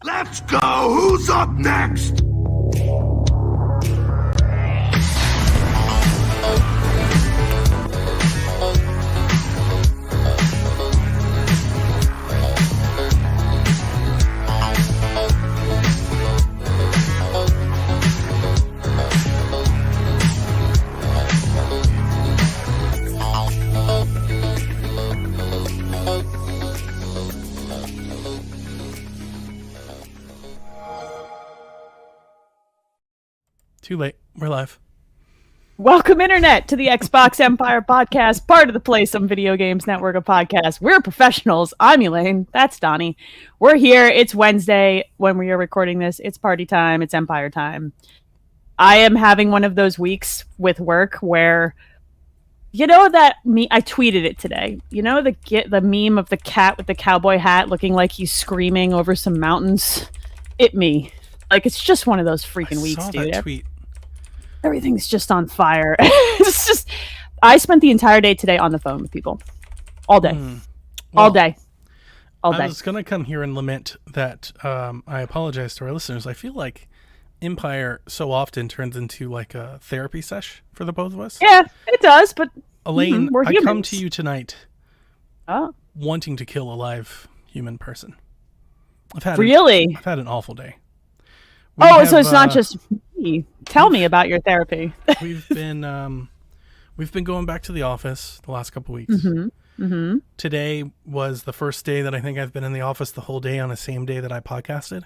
Let's go! Who's up next? Too late. We're live. Welcome, Internet, to the Xbox Empire Podcast, part of the Play Some Video Games Network of podcasts. We're professionals. I'm Elaine. That's Donnie. We're here. It's Wednesday when we are recording this. It's party time. It's Empire time. I am having one of those weeks with work where, you know that I tweeted it today. You know the meme of the cat with the cowboy hat looking like he's screaming over some mountains? Me. Like, it's just one of those freaking weeks, dude. That tweet. Everything's just on fire. It's just, I spent the entire day today on the phone with people. All day. All day. I was going to come here and lament that I apologize to our listeners. I feel like Empire so often turns into like a therapy sesh for the both of us. Yeah, it does, but Elaine, we're I humans. come to you tonight wanting to kill a live human person. I've had an awful day. So it's not just me. Tell me about your therapy. we've been going back to the office the last couple weeks. Today was the first day that I think I've been in the office the whole day on the same day that I podcasted.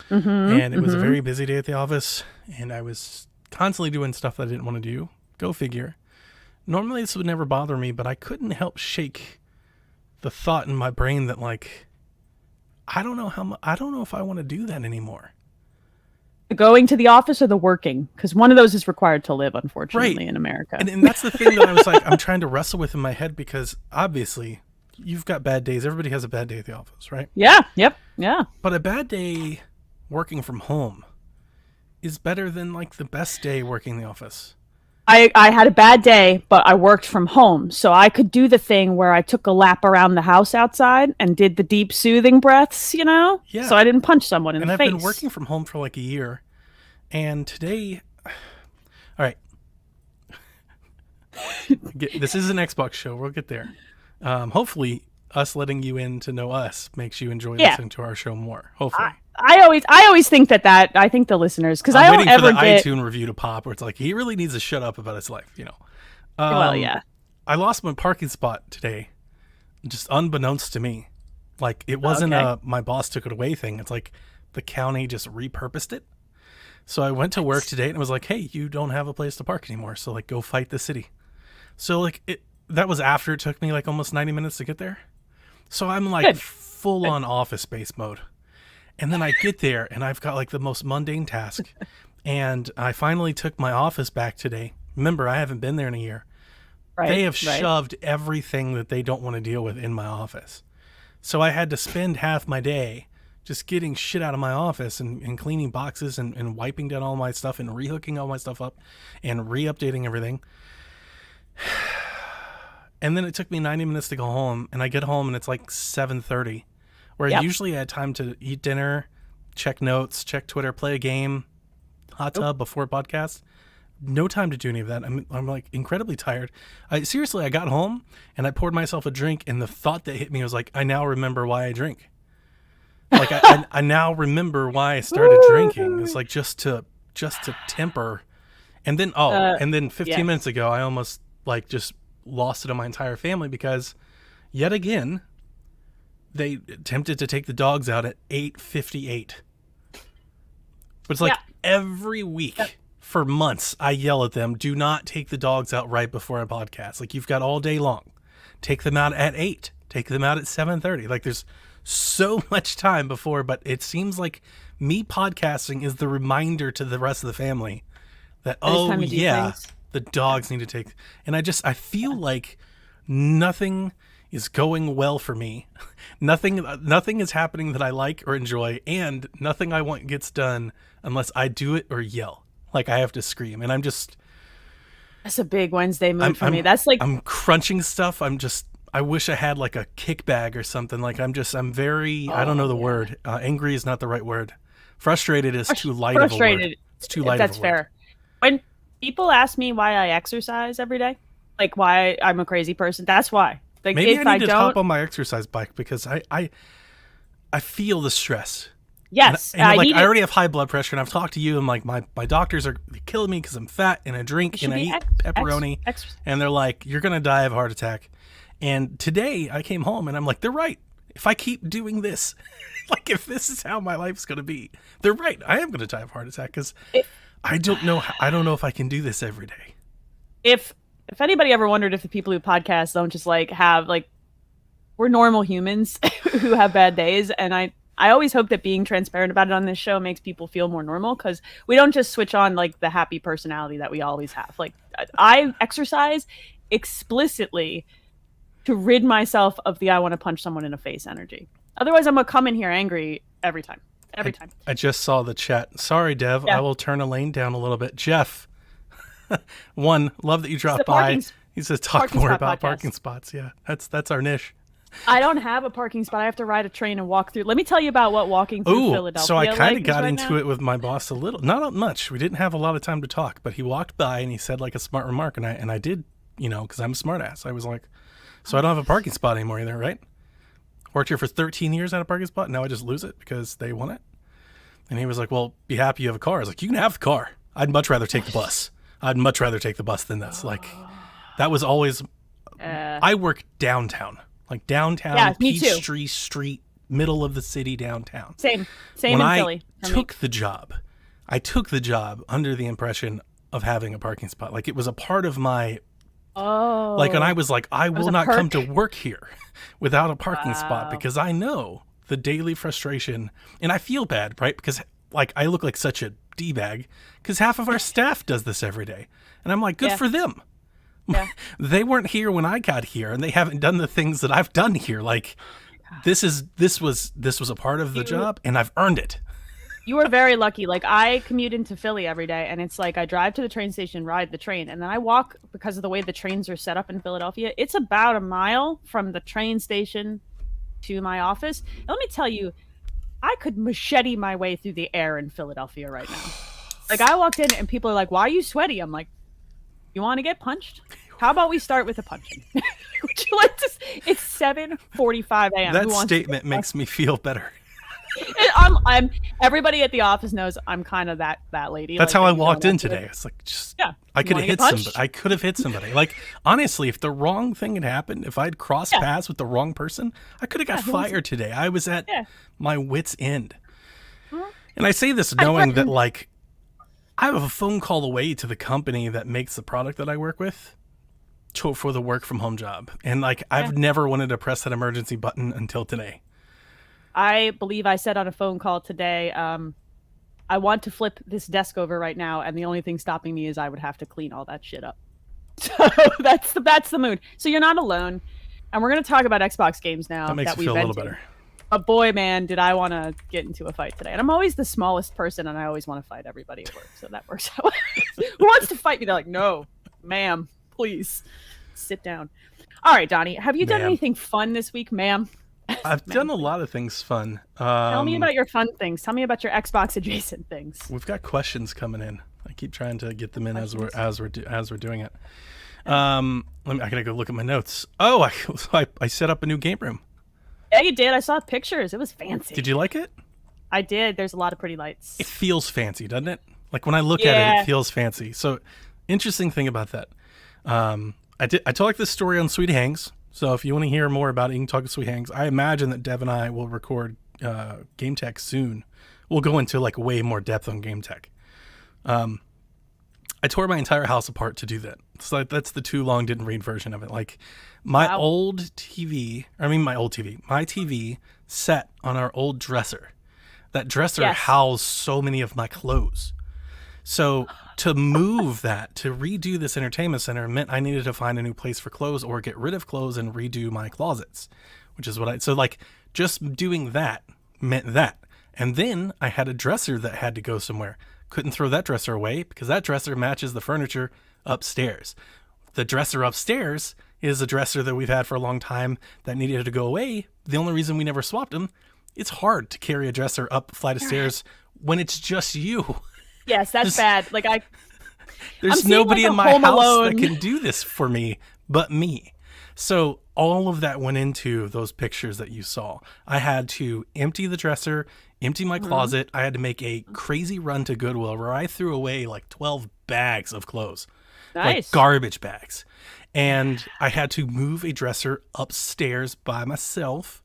And it was a very busy day at the office, and I was constantly doing stuff that I didn't want to do. Go figure. Normally this would never bother me, but I couldn't help shake the thought in my brain that, like, I don't know if I want to do that anymore. Going to the office or the working? Because one of those is required to live, unfortunately, in America. And that's the thing that I was like, I'm trying to wrestle with in my head, because obviously you've got bad days. Everybody has a bad day at the office, right? Yeah. Yep. Yeah. But a bad day working from home is better than like the best day working in the office. I had a bad day, but I worked from home. So I could do the thing where I took a lap around the house outside and did the deep soothing breaths, you know? Yeah. So I didn't punch someone in the face. And I've been working from home for like a year. And today, all right. This is an Xbox show. We'll get there. Hopefully us letting you in to know us makes you enjoy listening to our show more. Hopefully. I always think that I think the listeners, because I don't ever ever get the iTunes review to pop where it's like, he really needs to shut up about his life, you know. Well, yeah. I lost my parking spot today, just unbeknownst to me. Like, it wasn't my boss took it away thing. It's like the county just repurposed it. So I went to work today and it was like, hey, you don't have a place to park anymore, so like go fight the city. So like that was after it took me like almost 90 minutes to get there. So I'm like full on office space mode. And then I get there and I've got like the most mundane task. And I finally took my office back today. Remember, I haven't been there in a year. Right, they have shoved everything that they don't want to deal with in my office. So I had to spend half my day just getting shit out of my office and cleaning boxes and wiping down all my stuff and rehooking all my stuff up and re-updating everything. And then it took me 90 minutes to go home, and I get home and it's like 7:30, where I usually had time to eat dinner, check notes, check Twitter, play a game, hot tub before podcast. No time to do any of that. I'm like incredibly tired. I got home and I poured myself a drink, and the thought that hit me was like, I now remember why I drink. Like I now remember why I started drinking. It's like just to temper. And then 15 minutes ago I almost like just lost it on my entire family, because yet again they attempted to take the dogs out at 8:58. But it's like every week for months I yell at them, do not take the dogs out right before a podcast. Like, you've got all day long. Take them out at 8. Take them out at 7:30. Like, there's so much time before, but it seems like me podcasting is the reminder to the rest of the family that, the dogs need to take. And I feel like nothing is going well for me. Nothing is happening that I like or enjoy, and nothing I want gets done unless I do it or yell. Like, I have to scream, and I'm just... That's a big Wednesday mood for me. That's like... I'm crunching stuff. I'm I wish I had like a kick bag or something. Like I'm very, I don't know the word. Angry is not the right word. Frustrated is too light of a word. It's too light That's of a word. fair. When people ask me why I exercise every day, like why I'm a crazy person, that's why. Like Maybe if I need to don't, hop on my exercise bike because I feel the stress. yes, And I already have high blood pressure, and I've talked to you, and like my doctors are killing me because I'm fat and I drink and I eat pepperoni, and they're like, you're gonna die of a heart attack. And today I came home and I'm like, they're right. If I keep doing this, like if this is how my life's gonna be, they're right. I am gonna die of a heart attack because I don't know if I can do this every day. If anybody ever wondered if the people who podcast don't just like have like, we're normal humans who have bad days, and I always hope that being transparent about it on this show makes people feel more normal, because we don't just switch on like the happy personality that we always have. Like I exercise explicitly to rid myself of the I want to punch someone in the face energy. Otherwise, I'm gonna come in here angry every time. Every time. I just saw the chat. Sorry, Dev. Yeah. I will turn Elaine down a little bit. Jeff, love that you dropped by. He says talk more about parking spots. Yeah, that's our niche. I don't have a parking spot. I have to ride a train and walk through. Let me tell you about what walking through Philadelphia. So I kind of got into it with my boss a little. Not much. We didn't have a lot of time to talk, but he walked by and he said like a smart remark, and I did, because I'm a smart ass. I was like, so I don't have a parking spot anymore either, right? Worked here for 13 years at a parking spot. Now I just lose it because they want it. And he was like, well, be happy you have a car. I was like, you can have the car. I'd much rather take the bus. I'd much rather take the bus than this. Like, that was always, I work downtown. Like downtown, Peachtree Street, middle of the city, downtown. Same when in I Philly. I took the job under the impression of having a parking spot. Like it was a part of my, like, and I was like, I will not come to work here without a parking spot, because I know the daily frustration, and I feel bad, right? Because like I look like such a D-bag because half of our staff does this every day. And I'm like, good for them. Yeah. They weren't here when I got here, and they haven't done the things that I've done here. Like this was a part of the job, and I've earned it. You were very lucky. Like I commute into Philly every day, and it's like I drive to the train station, ride the train, and then I walk because of the way the trains are set up in Philadelphia. It's about a mile from the train station to my office. And let me tell you, I could machete my way through the air in Philadelphia right now. Like I walked in and people are like, why are you sweaty? I'm like, you want to get punched? How about we start with a punching? Would you like to? It's 7:45 a.m. That statement makes me feel better. I'm everybody at the office knows I'm kind of that lady. That's like, how I walked in today. It's like I could have hit somebody. I could have hit somebody. Like honestly, if the wrong thing had happened, if I'd crossed paths with the wrong person, I could have got fired today. I was at my wit's end. And I say this knowing that like I have a phone call away to the company that makes the product that I work with for the work from home job. And like I've never wanted to press that emergency button until today. I believe I said on a phone call today, I want to flip this desk over right now, and the only thing stopping me is I would have to clean all that shit up. So that's the mood. So you're not alone, and we're going to talk about Xbox games now. That makes me feel a little better. But boy, man, did I want to get into a fight today. And I'm always the smallest person, and I always want to fight everybody at work, so that works out. Who wants to fight me? They're like, no, ma'am, please sit down. All right, Donnie, have you done anything fun this week, ma'am? I've done a lot of things fun. Tell me about your fun things. Tell me about your Xbox adjacent things. We've got questions coming in. I keep trying to get them in as we're doing it. I gotta go look at my notes. Oh, I set up a new game room. Yeah, you did. I saw pictures. It was fancy. Did you like it? I did. There's a lot of pretty lights. It feels fancy, doesn't it? Like when I look at it, it feels fancy. So, interesting thing about that. I told this story on Sweet Hangs. So if you want to hear more about it, you can talk to Sweet Hangs. I imagine that Dev and I will record Game Tech soon. We'll go into like way more depth on Game Tech. I tore my entire house apart to do that. So that's the too long didn't read version of it. Like my TV sat on our old dresser. That dresser housed so many of my clothes. So to move that, to redo this entertainment center meant I needed to find a new place for clothes or get rid of clothes and redo my closets, which is what so like just doing that meant that. And then I had a dresser that had to go somewhere. Couldn't throw that dresser away because that dresser matches the furniture upstairs. The dresser upstairs is a dresser that we've had for a long time that needed to go away. The only reason we never swapped them, it's hard to carry a dresser up a flight of stairs when it's just you. Yes, that's bad. Like there's nobody in my house that can do this for me but me. So all of that went into those pictures that you saw. I had to empty the dresser, empty my closet. I had to make a crazy run to Goodwill where I threw away like 12 bags of clothes. Nice. Like garbage bags. And I had to move a dresser upstairs by myself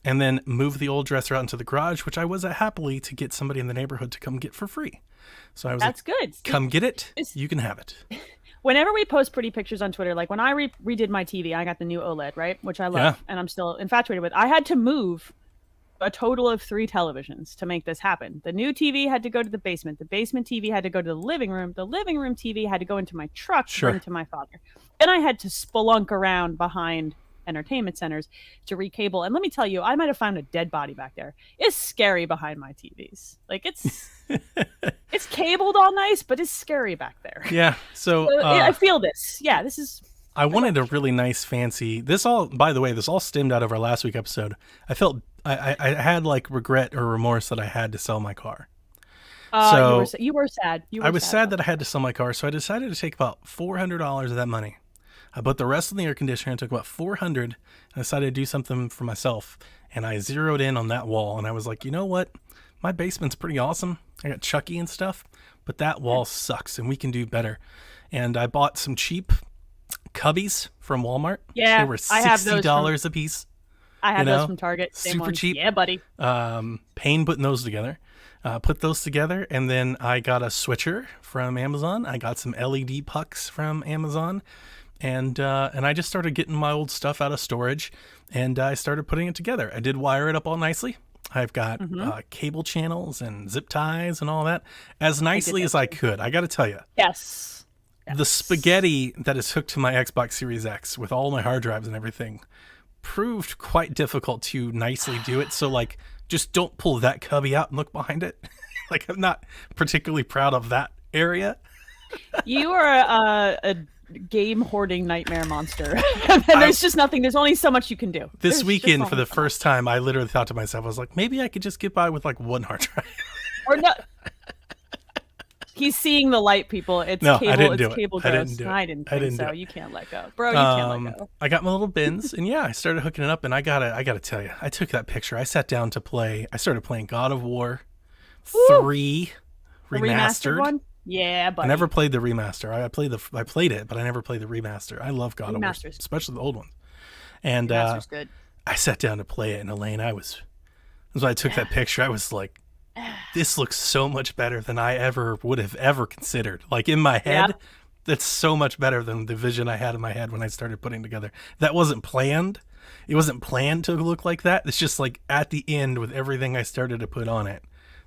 and then move the old dresser out into the garage, which I was happily to get somebody in the neighborhood to come get for free. So I was That's like, good. Come get it. You can have it. Whenever we post pretty pictures on Twitter, like when I redid my TV, I got the new OLED, right? Which I love and I'm still infatuated with. I had to move a total of 3 televisions to make this happen. The new TV had to go to the basement. The basement TV had to go to the living room. The living room TV had to go into my truck to bring to my father. And I had to spelunk around behind entertainment centers to recable. And let me tell you, I might have found a dead body back there. It's scary behind my TVs. Like it's cabled all nice, but it's scary back there. Yeah. So I feel this. Yeah, this is. I wanted a really nice, fancy. This all, by the way, this all stemmed out of our last week episode. I felt I had like regret or remorse that I had to sell my car. So you were sad. I was sad that I had to sell my car, so I decided to take about $400 of that money. I put the rest in the air conditioner and took about $400 and decided to do something for myself. And I zeroed in on that wall and I was like, you know what? My basement's pretty awesome. I got Chucky and stuff, but that wall sucks and we can do better. And I bought some cheap cubbies from Walmart. Yeah, they were $60 a piece. I have those from Target. Same super ones. cheap. Yeah, buddy. Pain putting those together. Put those together, and then I got a switcher from Amazon. I got some LED pucks from Amazon, and I just started getting my old stuff out of storage, and I started putting it together. I did wire it up all nicely. I've got cable channels and zip ties and all that as nicely as I could. I got to tell you. Yes. The spaghetti that is hooked to my Xbox Series X with all my hard drives and everything proved quite difficult to nicely do it. So like, just don't pull that cubby out and look behind it. Like, I'm not particularly proud of that area. You are a game hoarding nightmare monster. And there's just nothing. There's only so much you can do. This weekend, for the first time, I literally thought to myself, I was like, maybe I could just get by with like one hard drive. Or no. He's seeing the light, people. It's cable. I didn't do it's cable it. I didn't gross. do it. I didn't think I didn't so. do it. You can't let go, bro. You can't let go. I got my little bins, and I started hooking it up. And I gotta tell you, I took that picture. I sat down to play. I started playing God of War 3 remastered. One? Yeah, but I never played the remaster. I played it, but I never played the remaster. I love God of War, especially the old ones. And remaster's good. I sat down to play it, and Elaine, that's why I took that picture. I was like, this looks so much better than I ever would have ever considered. Like in my head, that's so much better than the vision I had in my head when I started putting together. That wasn't planned. It wasn't planned to look like that. It's just like at the end with everything I started to put on it.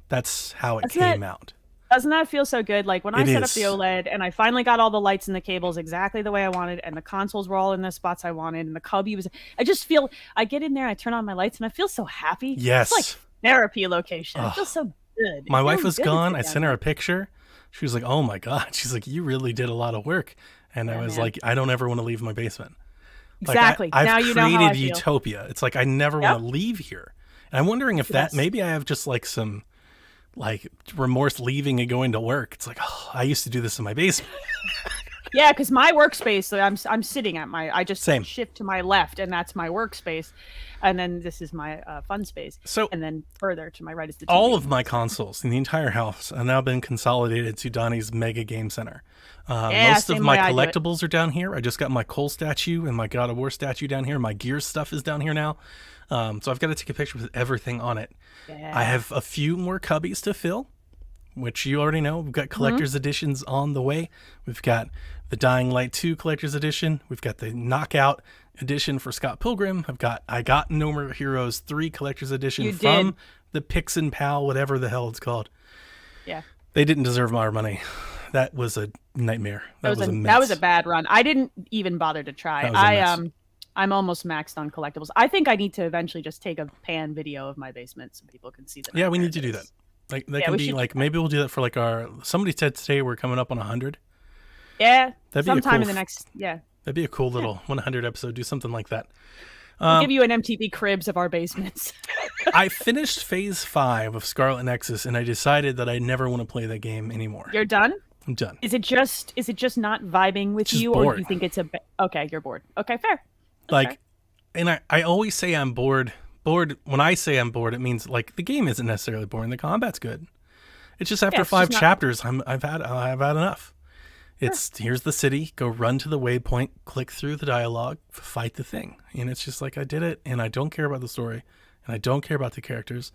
That's how it came out. Doesn't that feel so good? Like when I set up the OLED and I finally got all the lights and the cables exactly the way I wanted, and the consoles were all in the spots I wanted, and the cubby was. I just feel. I get in there, I turn on my lights, and I feel so happy. Yes. It's like therapy location. It feels so good. My wife was gone. I sent her a picture. She was like, "Oh my god!" She's like, "You really did a lot of work." And I was like, "I don't ever want to leave my basement." Exactly. Like, now you know how I feel. I've created utopia. It's like I never want to leave here. And I'm wondering if that maybe I have just like some like remorse leaving and going to work. It's like, oh, I used to do this in my basement. Yeah, because my workspace, so I'm sitting at I just Same. shift to my left, and that's my workspace, and then this is my fun space. So, and then further to my right is the TV. All of my consoles in the entire house have now been consolidated to Donnie's Mega Game Center. Most of my collectibles are down here. I just got my Cole statue and my God of War statue down here. My Gears stuff is down here now. So I've got to take a picture with everything on it. Yeah. I have a few more cubbies to fill, which you already know. We've got collector's editions on the way. We've got the Dying Light 2 collector's edition. We've got the Knockout edition for Scott Pilgrim. I got No More Heroes 3 collector's edition from the Pix and Pal, whatever the hell it's called. Yeah. They didn't deserve my money. That was a nightmare. That was a mess. That was a bad run. I didn't even bother to try. I'm almost maxed on collectibles. I think I need to eventually just take a pan video of my basement so people can see that. Yeah, we need to do that. Like that can be like maybe we'll do that for like somebody said today we're coming up on 100. Yeah, that'd sometime in the next. Yeah, That'd be a cool little 100 episode. Do something like that. We'll give you an MTV Cribs of our basements. I finished Phase 5 of Scarlet Nexus, and I decided that I never want to play that game anymore. You're done? I'm done. Is it just not vibing with you, bored. or do you think it's okay? You're bored. Okay, fair. Like, fair. And I always say I'm bored. When I say I'm bored, it means like the game isn't necessarily boring. The combat's good. It's just after 5 chapters, I've had enough. Here's the city. Go run to the waypoint. Click through the dialogue. Fight the thing. And it's just like I did it, and I don't care about the story, and I don't care about the characters,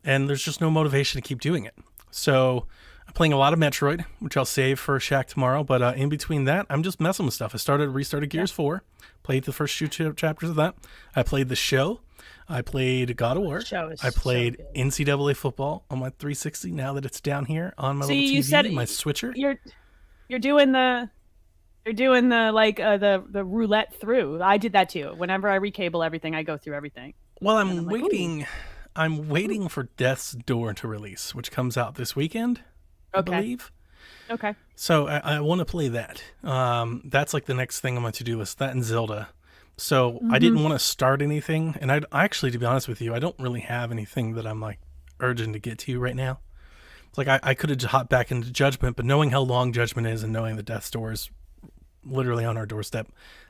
and there's just no motivation to keep doing it. So I'm playing a lot of Metroid, which I'll save for Shack tomorrow. But in between that, I'm just messing with stuff. I restarted Gears 4. Played the first 2 chapters of that. I played the show. I played God of War. I played NCAA football on my 360. Now that it's down here on my little TV, my switcher. You're doing the the roulette through. I did that too. Whenever I recable everything, I go through everything. Well, I'm waiting. I'm waiting for Death's Door to release, which comes out this weekend, I believe. Okay. So I want to play that. That's like the next thing on my to-do list. That and Zelda. So I didn't want to start anything, and I actually, to be honest with you, I don't really have anything that I'm like urgent to get to right now. It's like I could have hopped back into Judgment, but knowing how long Judgment is and knowing that Death's Door is literally on our doorstep,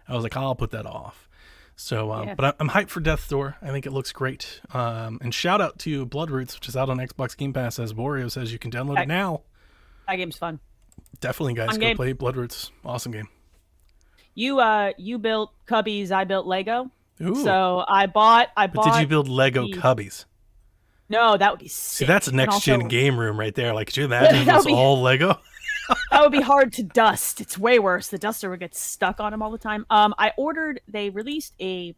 I was like, I'll put that off. So, but I'm hyped for Death's Door. I think it looks great. And shout out to Bloodroots, which is out on Xbox Game Pass, as Wario says. You can download it now. That game's fun. Definitely, guys, go play Bloodroots. Awesome game. You built cubbies, I built Lego. Ooh. So I bought. But did you build Lego cubbies? No, that would be sick. See, that's a next gen game room right there. Like, could you imagine if it was all Lego? That would be hard to dust. It's way worse. The duster would get stuck on him all the time. They released a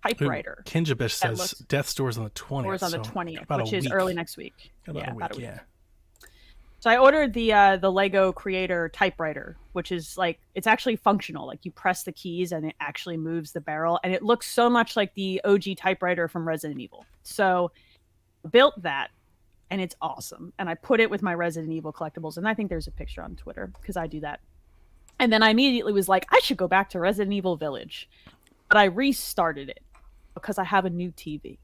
typewriter. Kinjabish says Death's Door's on the 20th. Door's on the 20th, which is early next week. About a week. So I ordered the Lego Creator typewriter, which is like, it's actually functional. Like you press the keys and it actually moves the barrel, and it looks so much like the OG typewriter from Resident Evil. So built that, and it's awesome. And I put it with my Resident Evil collectibles, and I think there's a picture on Twitter because I do that. And then I immediately was like, I should go back to Resident Evil Village. But I restarted it because I have a new TV.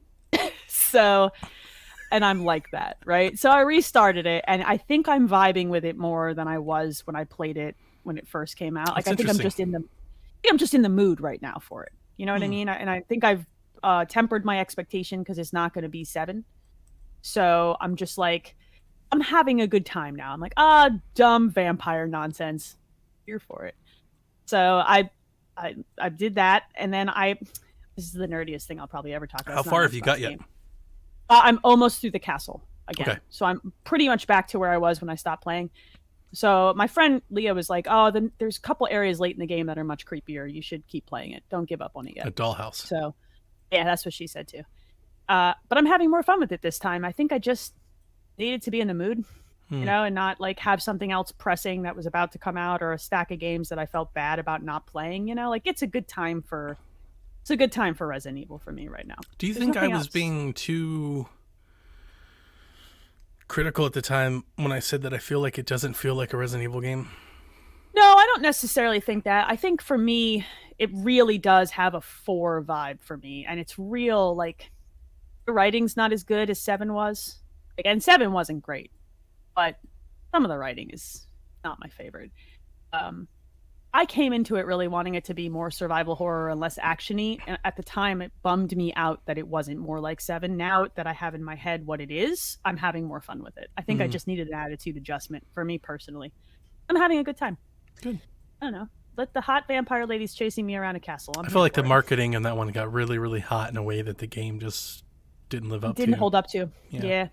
And I'm like that, right? So I restarted it, and I think I'm vibing with it more than I was when I played it when it first came out. Like, I think I'm just in the mood right now for it. You know what I mean? And I think I've tempered my expectation because it's not going to be 7. So I'm just like, I'm having a good time now. I'm like, dumb vampire nonsense. Here for it. So I did that, and then this is the nerdiest thing I'll probably ever talk about. How far have you got yet? I'm almost through the castle again. Okay. So I'm pretty much back to where I was when I stopped playing. So my friend Leah was like, there's a couple areas late in the game that are much creepier. You should keep playing it. Don't give up on it yet. A dollhouse. So yeah, that's what she said too. But I'm having more fun with it this time. I think I just needed to be in the mood, you know, and not like have something else pressing that was about to come out, or a stack of games that I felt bad about not playing, you know, like it's a good time for Resident Evil for me right now. Do you think I was being too critical at the time when I said that I feel like it doesn't feel like a Resident Evil game? No, I don't necessarily think that. I think for me, it really does have a 4 vibe for me. And it's real, like, the writing's not as good as 7 was. Again, 7 wasn't great, but some of the writing is not my favorite. I came into it really wanting it to be more survival horror and less action-y. And at the time, it bummed me out that it wasn't more like 7. Now that I have in my head what it is, I'm having more fun with it. I think I just needed an attitude adjustment for me personally. I'm having a good time. Good. I don't know. Let the hot vampire ladies chasing me around a castle. I feel like the marketing in that one got really, really hot in a way that the game just didn't live up to. Didn't hold up to. Yeah.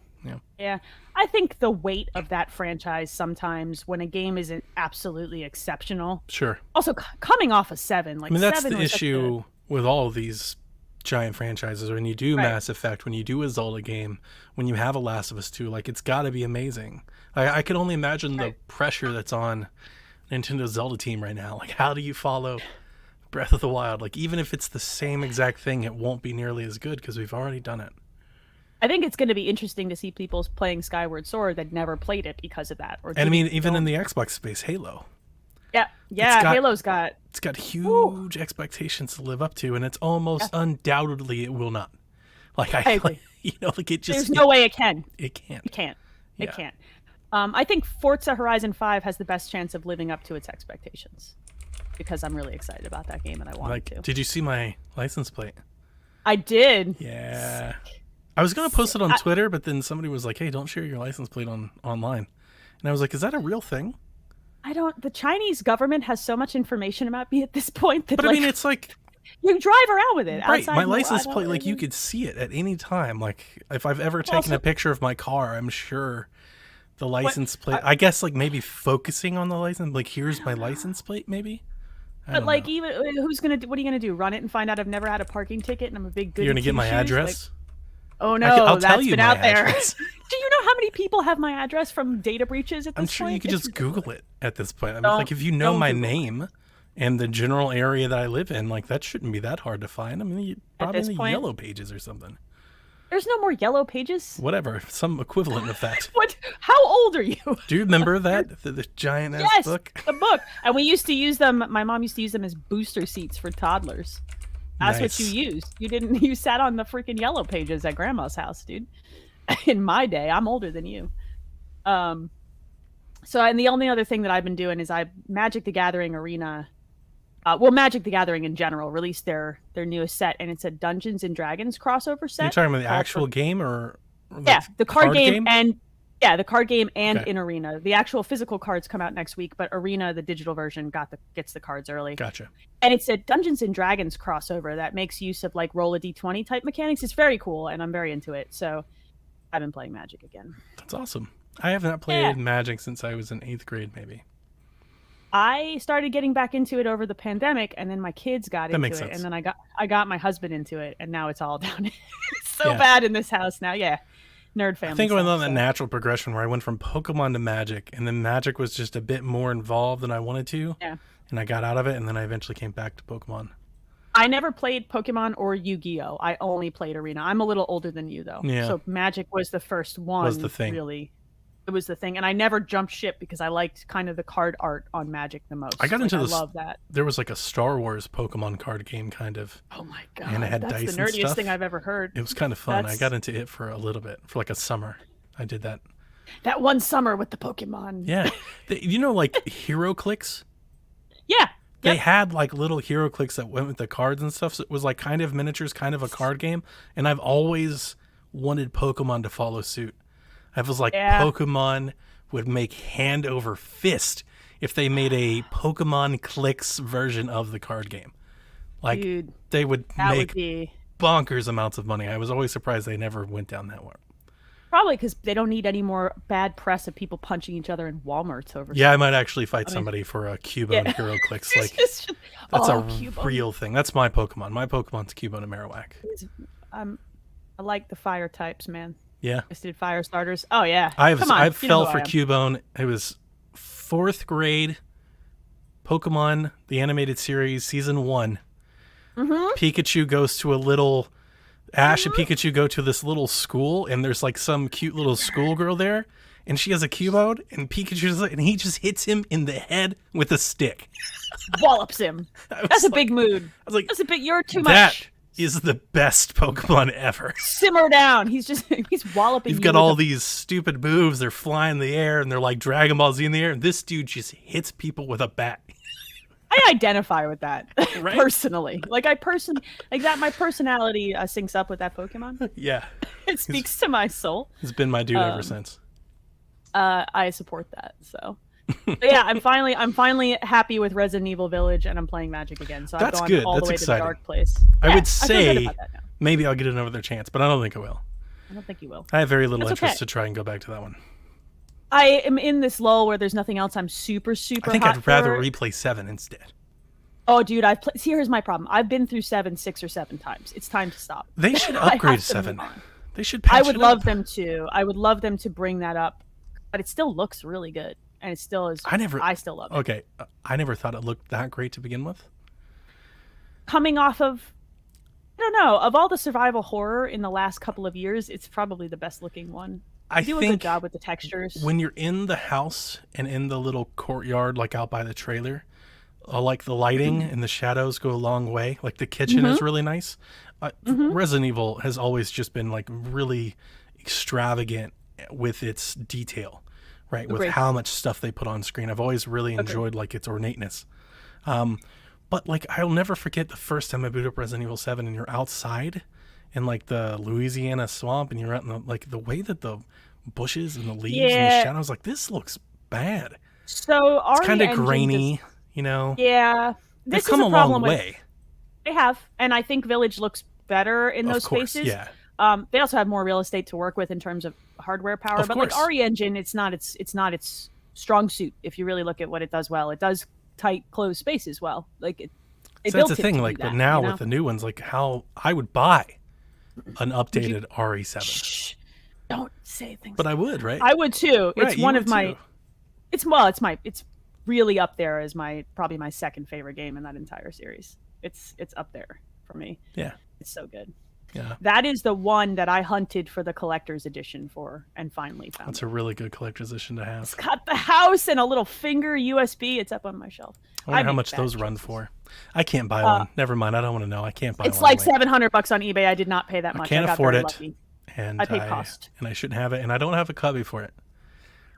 I think the weight of that franchise sometimes when a game isn't absolutely exceptional. Sure. Also, coming off of 7, like, I mean, that's the issue with all of these giant franchises. When you do Mass Effect, when you do a Zelda game, when you have a Last of Us 2, like, it's got to be amazing. I can only imagine the pressure that's on Nintendo's Zelda team right now. Like, how do you follow Breath of the Wild? Like, even if it's the same exact thing, it won't be nearly as good because we've already done it. I think it's going to be interesting to see people playing Skyward Sword that never played it because of that. And I mean, even in the Xbox space, Halo. Yeah. Halo's got it's got huge expectations to live up to, and it's almost undoubtedly it will not. Like I agree. Like it just there's no way it can. It can't. It can't. Yeah. It can't. I think Forza Horizon 5 has the best chance of living up to its expectations because I'm really excited about that game and I want to. Did you see my license plate? I did. Yeah. I was gonna post it on Twitter, but then somebody was like, "Hey, don't share your license plate online," and I was like, "Is that a real thing?" The Chinese government has so much information about me at this point that, but I mean, it's like you drive around with it. Right, my license plate, like you could see it at any time. Like if I've ever taken a picture of my car, I'm sure the license plate. I guess like maybe focusing on the license, like here's my license plate, maybe. But like, even who's gonna do? What are you gonna do? Run it and find out I've never had a parking ticket and I'm a big good. You're gonna get my address. Oh no, I'll that's tell you been my out there. address. Do you know how many people have my address from data breaches at this point? I'm sure you could just Google it at this point. I mean, like if you know don't my Google name and the general area that I live in, like that shouldn't be that hard to find. I mean, probably in the yellow pages or something. There's no more yellow pages? Whatever, some equivalent of that. What? How old are you? Do you remember that? The giant ass book? Yes, the book. And we used to use them, my mom used to use them as booster seats for toddlers. That's what you used. You sat on the freaking yellow pages at grandma's house, dude. In my day, I'm older than you. And the only other thing that I've been doing is Magic the Gathering Arena, Magic the Gathering in general released their newest set, and it's a Dungeons and Dragons crossover set. Are you talking about the actual game or the card game and the card game and Okay. in Arena. The actual physical cards come out next week, but Arena, the digital version, gets the cards early. Gotcha. And it's a Dungeons and Dragons crossover that makes use of like roll a d20 type mechanics. It's very cool, and I'm very into it. So I've been playing Magic again. That's awesome. I have not played Magic since I was in 8th grade, maybe. I started getting back into it over the pandemic, and then my kids got into it, and then I got my husband into it, and now it's all down. It's so bad in this house now. Yeah, nerd family. I think I went on that natural progression where I went from Pokemon to Magic, and then Magic was just a bit more involved than I wanted to. Yeah. And I got out of it, and then I eventually came back to Pokemon. I never played Pokemon or Yu-Gi-Oh! I only played Arena. I'm a little older than you, though. Yeah. So Magic was the first one. Was the thing. Really. It was the thing. And I never jumped ship because I liked kind of the card art on Magic the most. I got into this. I love that. There was like a Star Wars Pokemon card game, kind of. Oh my god. And it had That's dice the and nerdiest stuff. thing I've ever heard. It was kind of fun. I got into it for a little bit, for like a summer. I did that. That one summer with the Pokemon. Yeah. Like Hero Clicks? Yeah. They had like little Hero Clicks that went with the cards and stuff. So it was like kind of miniatures, kind of a card game. And I've always wanted Pokemon to follow suit. I was like, Pokemon would make hand over fist if they made a Pokemon Clicks version of the card game. Like, dude, they would make be bonkers amounts of money. I was always surprised they never went down that way. Probably because they don't need any more bad press of people punching each other in Walmarts over. Yeah, I might actually fight somebody for a Cubone Hero Clicks. Like, that's a Cubone. Real thing. That's my Pokemon. My Pokemon's Cubone and Marowak. I like the fire types, man. Yeah. I did fire starters. Oh yeah. I fell for Cubone. It was 4th grade. Pokemon, the animated series, season 1. Mm-hmm. Pikachu goes to a little. Ash and Pikachu go to this little school, and there's like some cute little schoolgirl there, and she has a Cubone, and and he just hits him in the head with a stick. Wallops him. That's a big mood. I was like, that's a big. You're too much. That is the best Pokemon ever. Simmer down. He's walloping. You've got all these stupid moves. They're flying in the air, and they're like Dragon Ball Z in the air. And this dude just hits people with a bat. I identify with that right? Personally. Like that. My personality syncs up with that Pokemon. Yeah, it speaks to my soul. It's been my dude ever since. I support that. So, but yeah, I'm finally happy with Resident Evil Village, and I'm playing Magic again. So that's I've gone good. all That's the way exciting. to the dark place. I would say I maybe I'll get another chance, but I don't think I will. I don't think you will. I have very little interest to try and go back to that one. I am in this lull where there's nothing else I'm super I think I'd rather replay 7 instead. Oh, dude, See, here's my problem. I've been through 7 6 or 7 times. It's time to stop. They should upgrade 7. They should patch I would it love up. them to. I would love them to bring that up, but it still looks really good, and it still is. I still love it. Okay, I never thought it looked that great to begin with. Coming off of don't know. Of all the survival horror in the last couple of years, it's probably the best looking one. I Do a think good job with the textures. when you're in the house and in the little courtyard, like out by the trailer, like the lighting and the shadows go a long way. Like the kitchen is really nice. Resident Evil has always just been like really extravagant with its detail, right? Agreed. With how much stuff they put on screen. I've always really enjoyed like its ornateness. But like I'll never forget the first time I boot up Resident Evil 7 and you're outside in like the Louisiana swamp and you're out in the, like the way that the bushes and the leaves and the shadows, like this looks bad. So it's kind of grainy, you know? Yeah. They've come a long way. They have. And I think Village looks better in those spaces. Yeah. They also have more real estate to work with in terms of hardware power. But like RE Engine, it's not its strong suit if you really look at what it does well. It does tight closed spaces well. Like so that's the thing, like, but now with the new ones, like how I would buy an updated RE7. Shh, don't say things. But I would, right? I would too. Right, it's one of my. It's really up there as probably my second favorite game in that entire series. It's up there for me. Yeah, it's so good. Yeah, that is the one that I hunted for the collector's edition for and finally found. That's a really good collector's edition to have. It's got the house and a little finger USB. It's up on my shelf. I wonder how much those run for. I can't buy one. Never mind. I don't want to know. I can't buy one. It's like $700 on eBay. I did not pay that much. I can't afford it. Lucky. And I paid cost. And I shouldn't have it. And I don't have a cubby for it.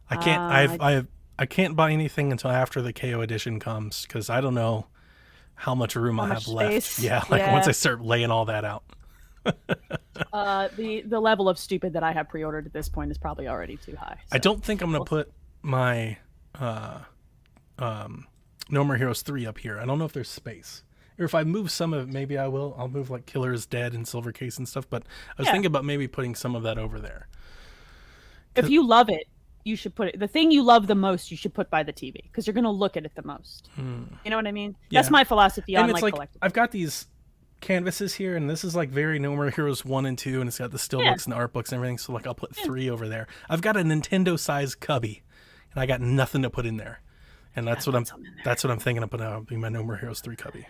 I can't. I can't buy anything until after the KO edition comes because I don't know how much room I have left. Yeah, once I start laying all that out. The level of stupid that I have pre-ordered at this point is probably already too high. So. I don't think I'm gonna put my No More Heroes 3 up here. I don't know if there's space. Or if I move some of it, maybe I will. I'll move like Killer is Dead and Silver Case and stuff. But I was thinking about maybe putting some of that over there. If you love it, you should put it. The thing you love the most, you should put by the TV because you're gonna look at it the most. You know what I mean? Yeah. That's my philosophy on like collectibles. I've got these canvases here, and this is like very No More Heroes 1 and 2, and it's got the still books and the art books and everything. So like I'll put 3 over there. I've got a Nintendo sized cubby, and I got nothing to put in there. And that's what I'm thinking of putting out, be my No More Heroes 3 cubby.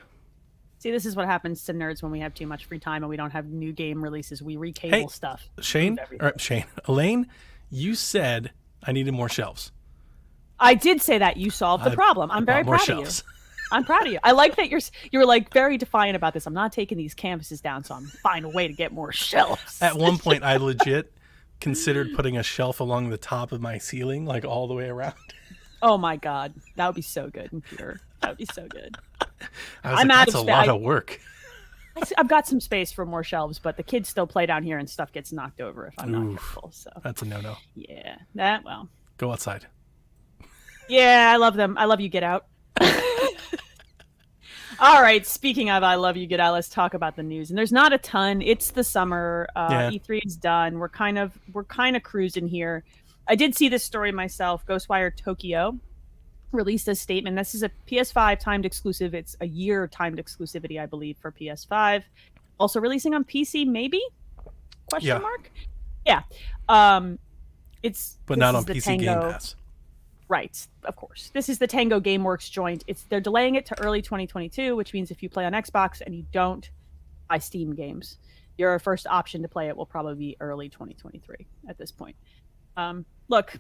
See, this is what happens to nerds when we have too much free time and we don't have new game releases. We recable stuff. Elaine, you said I needed more shelves. I did say that. You solved the problem. I'm very proud of you. I'm proud of you. I like that you're like very defiant about this. I'm not taking these canvases down, so I'm finding a way to get more shelves. At one point, I legit considered putting a shelf along the top of my ceiling, like all the way around. Oh my god, that would be so good, computer. That would be so good. That's a lot of work. I've got some space for more shelves, but the kids still play down here and stuff gets knocked over if I'm not careful. So that's a no-no. Yeah, go outside. Yeah, I love them. I love you. Get out. All right. Speaking of I love you, get out. Let's talk about the news. And there's not a ton. It's the summer. E3 is done. We're kind of cruising here. I did see this story myself. Ghostwire Tokyo released a statement. This is a PS5 timed exclusive. It's a year timed exclusivity, I believe, for PS5. Also releasing on PC, maybe? Question mark? Yeah. But not on PC Game Pass. Right, of course. This is the Tango GameWorks joint. They're delaying it to early 2022, which means if you play on Xbox and you don't buy Steam games, your first option to play it will probably be early 2023 at this point. Look,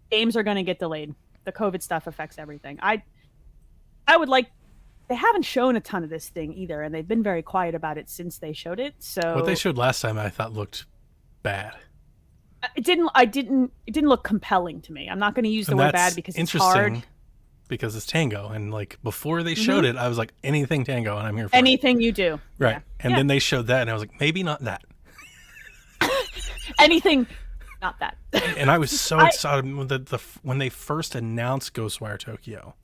games are going to get delayed. The COVID stuff affects everything. I would like. They haven't shown a ton of this thing either, and they've been very quiet about it since they showed it. So what they showed last time, I thought looked bad. It didn't look compelling to me. I'm not going to use the word bad because it's hard. Because it's Tango, and like before they showed it, I was like, anything Tango, and I'm here for anything you do. Right, yeah. And then they showed that, and I was like, maybe not that. Anything. Not that. And I was so excited when they first announced Ghostwire Tokyo,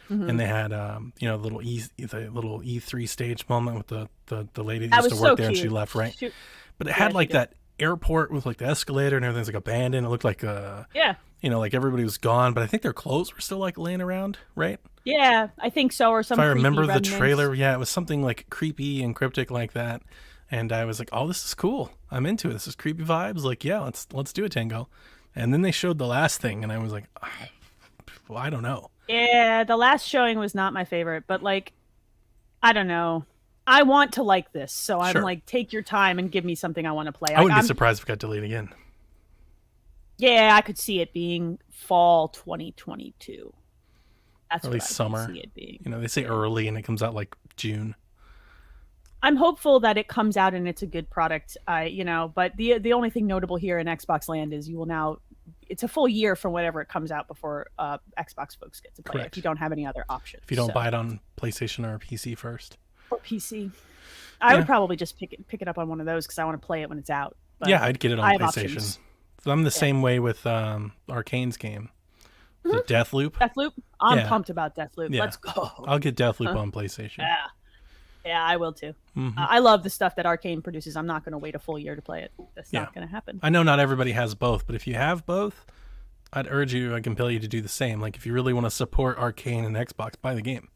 and they had the little E3 stage moment with the lady that used to work there and she left, right? But it had like that airport with like the escalator and everything's like abandoned. It looked like like everybody was gone, but I think their clothes were still like laying around, right? Yeah, I think so. Or some. If I remember the trailer, it was something like creepy and cryptic like that. And I was like, "Oh, this is cool. I'm into it. This is creepy vibes. Like, yeah, let's do it, Tango." And then they showed the last thing, and I was like, "Well, I don't know." Yeah, the last showing was not my favorite, but like, I don't know. I want to like this, so I'm Sure. like, take your time and give me something I want to play. I wouldn't be surprised if it got delayed again. Yeah, I could see it being fall 2022. That's Or at what least I summer. could see it being. You know, they say early and it comes out like June. I'm hopeful that it comes out and it's a good product. But the only thing notable here in Xbox land is you will now. It's a full year from whenever it comes out before Xbox folks get to play it. Correct. If you don't have any other options. If you don't buy it on PlayStation or PC first. Or PC. I would probably just pick it up on one of those because I want to play it when it's out. But yeah, I'd get it on PlayStation. Options. So I'm the same way with Arcane's game. The Deathloop. Deathloop? I'm pumped about Deathloop. Yeah. Let's go. I'll get Deathloop on PlayStation. Yeah, I will too. Mm-hmm. I love the stuff that Arcane produces. I'm not going to wait a full year to play it. That's not going to happen. I know not everybody has both, but if you have both, I'd compel you to do the same. Like if you really want to support Arcane and Xbox, buy the game.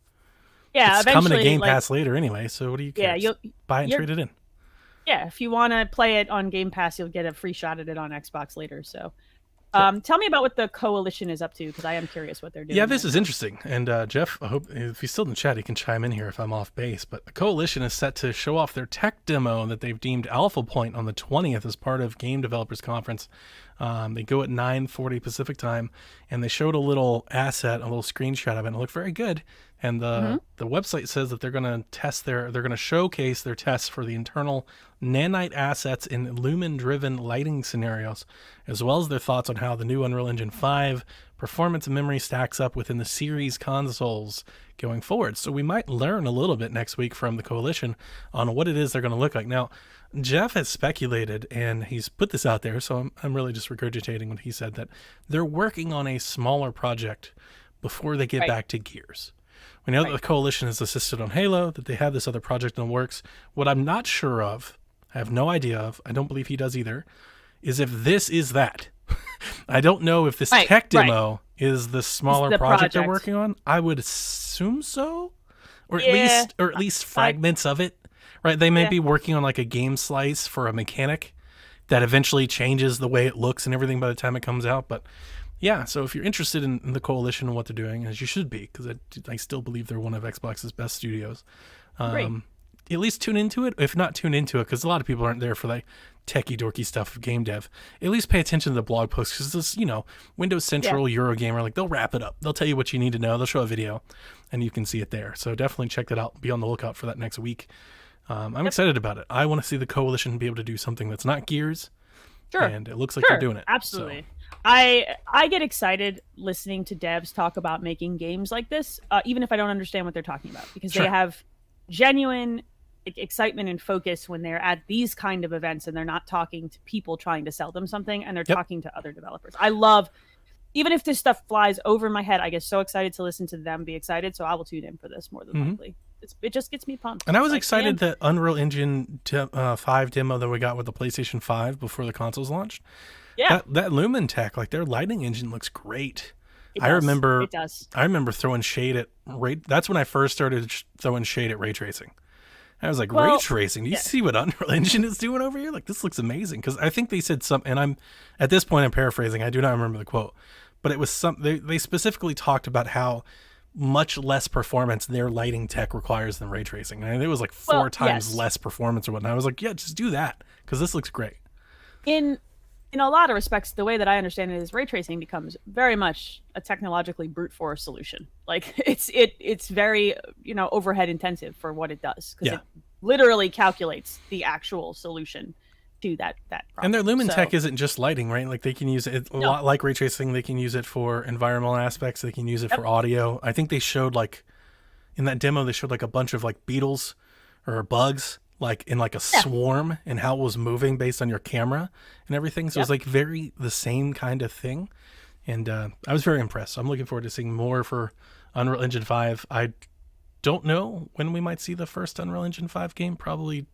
Yeah, it's coming to Game Pass later anyway, so what do you care? Yeah, buy it and trade it in. Yeah, if you want to play it on Game Pass, you'll get a free shot at it on Xbox later. So, tell me about what the Coalition is up to, because I am curious what they're doing. Yeah, this is interesting. And Jeff, I hope if he's still in the chat, he can chime in here if I'm off base. But the Coalition is set to show off their tech demo that they've deemed Alpha Point on the 20th as part of Game Developers Conference. They go at 9:40 Pacific time, and they showed a little asset, a little screenshot of it. And it looked very good. And the website says that they're going to showcase their tests for the internal nanite assets in lumen-driven lighting scenarios, as well as their thoughts on how the new Unreal Engine 5 performance and memory stacks up within the series consoles going forward. So we might learn a little bit next week from the Coalition on what it is they're going to look like. Now, Jeff has speculated, and he's put this out there, so I'm really just regurgitating what he said, that they're working on a smaller project before they get back to Gears. We know that the Coalition has assisted on Halo, that they have this other project in the works. What I'm not sure of, I have no idea of, I don't believe he does either, is if this is that. I don't know if this tech demo is the smaller project they're working on. I would assume so, or at least fragments of it. Right? They may be working on like a game slice for a mechanic that eventually changes the way it looks and everything by the time it comes out. But yeah, so if you're interested in the Coalition and what they're doing, as you should be, because I still believe they're one of Xbox's best studios, at least tune into it. If not tune into it, because a lot of people aren't there for like techie dorky stuff of game dev. At least pay attention to the blog posts, because this, Windows Central, Eurogamer, like they'll wrap it up. They'll tell you what you need to know. They'll show a video, and you can see it there. So definitely check that out. Be on the lookout for that next week. I'm excited about it. I want to see the Coalition be able to do something that's not Gears. Sure. And it looks like they're doing it. Absolutely. So. I get excited listening to devs talk about making games like this, even if I don't understand what they're talking about, because they have genuine excitement and focus when they're at these kind of events and they're not talking to people trying to sell them something, and they're talking to other developers. I love, even if this stuff flies over my head, I get so excited to listen to them be excited, so I will tune in for this more than likely. It just gets me pumped. And I was excited that Unreal Engine 5 demo that we got with the PlayStation 5 before the consoles launched. Yeah. That Lumen tech, like their lighting engine looks great. I remember throwing shade at that's when I first started throwing shade at ray tracing. I was like, ray tracing? Do you see what Unreal Engine is doing over here? Like, this looks amazing. Because I think they said something, and at this point I'm paraphrasing. I do not remember the quote. But it was they specifically talked about how much less performance their lighting tech requires than ray tracing. And it was like 4 times less performance or whatnot. I was like, yeah, just do that, because this looks great. In a lot of respects, the way that I understand it is ray tracing becomes very much a technologically brute force solution. Like it's very, overhead intensive for what it does, because it literally calculates the actual solution to that problem. And their Lumen tech isn't just lighting, right? Like they can use it a lot like ray tracing. They can use it for environmental aspects. They can use it for audio. I think they showed in that demo, they showed a bunch of beetles or bugs in a swarm, and how it was moving based on your camera and everything. So it was very the same kind of thing. And I was very impressed. So I'm looking forward to seeing more for Unreal Engine 5. I don't know when we might see the first Unreal Engine 5 game, probably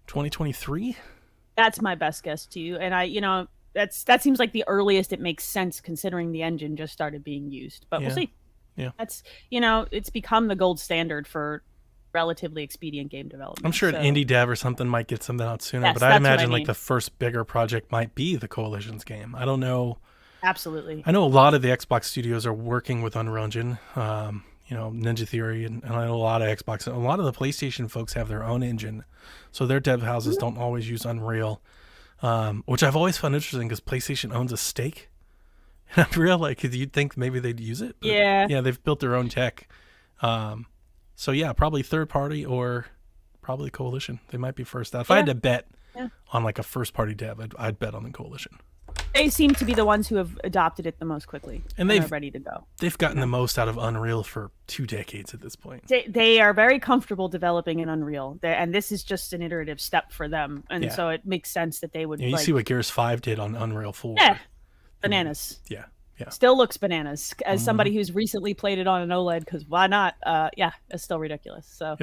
2023. That's my best guess too. And that seems like the earliest it makes sense, considering the engine just started being used. But we'll see. Yeah. That's, it's become the gold standard for relatively expedient game development. I'm sure an indie dev or something might get something out sooner, but I'd imagine the first bigger project might be the Coalition's game. I don't know. Absolutely. I know a lot of the Xbox studios are working with Unreal Engine. Ninja Theory, and I know a lot of Xbox. A lot of the PlayStation folks have their own engine, so their dev houses don't always use Unreal, which I've always found interesting because PlayStation owns a stake in Unreal. Like, you'd think maybe they'd use it. But yeah, they've built their own tech. So yeah, probably third party or probably Coalition. They might be first out. If I had to bet on like a first party dev, I'd bet on the Coalition. They seem to be the ones who have adopted it the most quickly, and they're ready to go. They've gotten the most out of Unreal for 2 decades at this point. They are very comfortable developing in Unreal, and this is just an iterative step for them, and so it makes sense that they would. You see what Gears 5 did on Unreal 4. Yeah, bananas. Yeah. Still looks bananas. As somebody who's recently played it on an OLED, because why not? It's still ridiculous. So,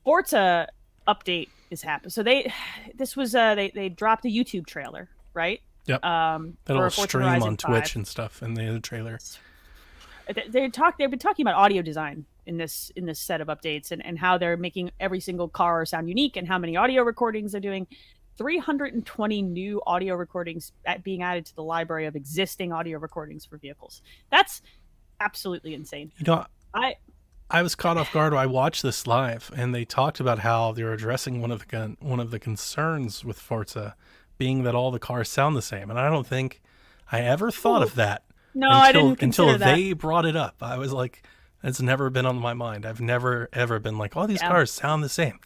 Forza update is happening. So they dropped a YouTube trailer, right? Yep. That'll stream on Twitch and stuff, and the other trailer. They've been talking about audio design in this set of updates, and how they're making every single car sound unique, and how many audio recordings they're doing. 320 new audio recordings being added to the library of existing audio recordings for vehicles. That's absolutely insane. I was caught off guard. I watched this live, and they talked about how they were addressing one of the concerns with Forza being that all the cars sound the same, and I don't think I ever thought of that. No, I didn't until they brought it up. I was like, it's never been on my mind. I've never ever been like, these cars sound the same.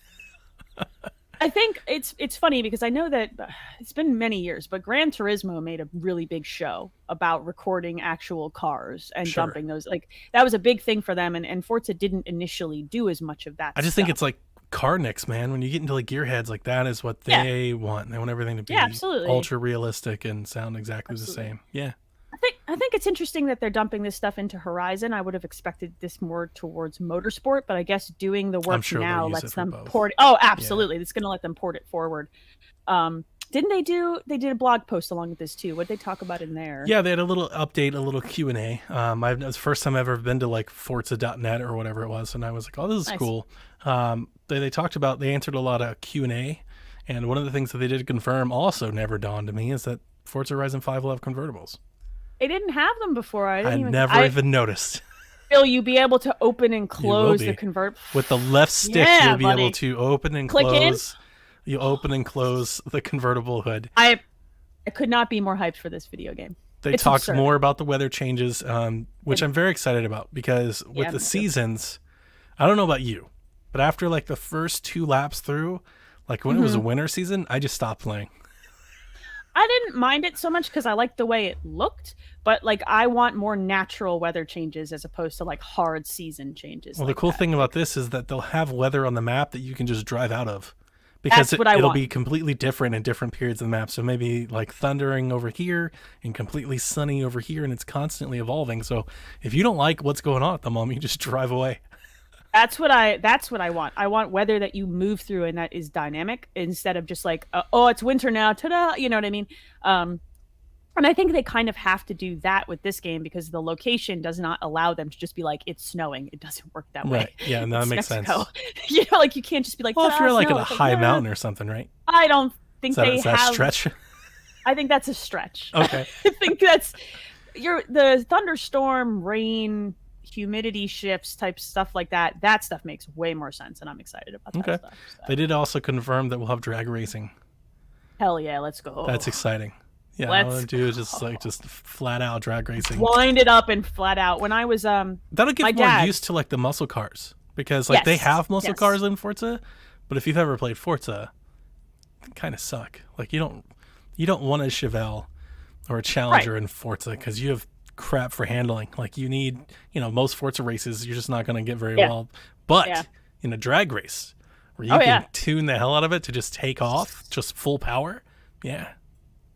I think it's funny because I know that it's been many years, but Gran Turismo made a really big show about recording actual cars and dumping those. Like, that was a big thing for them, and Forza didn't initially do as much of that. I just think it's like car nicks, man. When you get into like gearheads, like that is what they want. They want everything to be ultra realistic and sound exactly the same. Yeah. I think it's interesting that they're dumping this stuff into Horizon. I would have expected this more towards motorsport, but I guess doing the work now lets them port it. Oh, absolutely. It's going to let them port it forward. Didn't they did a blog post along with this too? What did they talk about in there? Yeah, they had a little update, a little Q&A. It was the first time I've ever been to like Forza.net or whatever it was, and I was like, this is cool. They answered a lot of Q&A, and one of the things that they did confirm also never dawned to me is that Forza Horizon 5 will have convertibles. They didn't have them before. I never even noticed. Will you be able to open and close the convert? With the left stick, you'll be able to open and close. You open and close the convertible hood. I could not be more hyped for this video game. They talked more about the weather changes, which I'm very excited about, because with the seasons, I don't know about you, but after like the first 2 laps through, like when it was a winter season, I just stopped playing. I didn't mind it so much because I liked the way it looked, but like I want more natural weather changes as opposed to like hard season changes. Well, the cool thing about this is that they'll have weather on the map that you can just drive out of, because it'll be completely different in different periods of the map. So maybe like thundering over here and completely sunny over here, and it's constantly evolving. So if you don't like what's going on at the moment, you just drive away. That's what I want. I want weather that you move through and that is dynamic, instead of just like, it's winter now, ta-da, you know what I mean? And I think they kind of have to do that with this game because the location does not allow them to just be like, it's snowing. It doesn't work that way. Right. Yeah, no, that makes sense. Like you can't just be like, if you're like at a high mountain or something, right? I don't think is that a stretch? I think that's a stretch. Okay. I think that's the thunderstorm, rain, humidity shifts type stuff like that. That stuff makes way more sense, and I'm excited about that stuff. So. They did also confirm that we'll have drag racing. Hell yeah, let's go. That's exciting. Yeah, I want to do just flat out drag racing. Wind it up and flat out. When I was that'll get more used to like the muscle cars, because like they have muscle cars in Forza, but if you've ever played Forza, they kind of suck. Like you don't want a Chevelle or a Challenger in Forza because you have crap for handling. Like you need, most Forza races, you're just not going to get very well. But in a drag race where you can tune the hell out of it to just take off, just full power. Yeah.